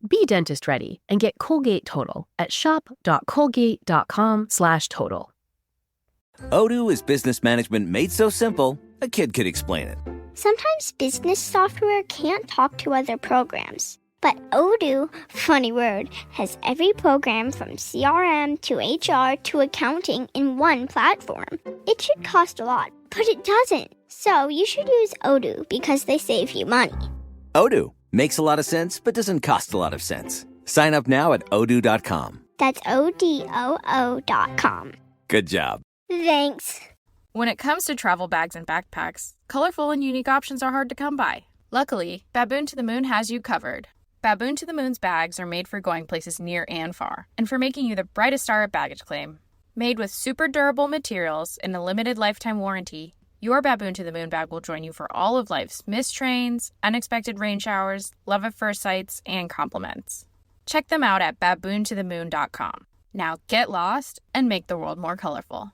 Speaker 3: Be dentist ready and get Colgate Total at shop.colgate.com/total.
Speaker 6: Odoo is business management made so simple, a kid could explain it.
Speaker 7: Sometimes business software can't talk to other programs. But Odoo, funny word, has every program from CRM to HR to accounting in one platform. It should cost a lot, but it doesn't. So you should use Odoo because they save you money.
Speaker 6: Odoo makes a lot of sense, but doesn't cost a lot of sense. Sign up now at odoo.com.
Speaker 7: That's ODOO.com.
Speaker 6: Good job.
Speaker 7: Thanks.
Speaker 8: When it comes to travel bags and backpacks, colorful and unique options are hard to come by. Luckily, Baboon to the Moon has you covered. Baboon to the Moon's bags are made for going places near and far, and for making you the brightest star at baggage claim. Made with super durable materials and a limited lifetime warranty, your Baboon to the Moon bag will join you for all of life's missed trains, unexpected rain showers, love at first sights, and compliments. Check them out at baboontothemoon.com. Now get lost and make the world more colorful.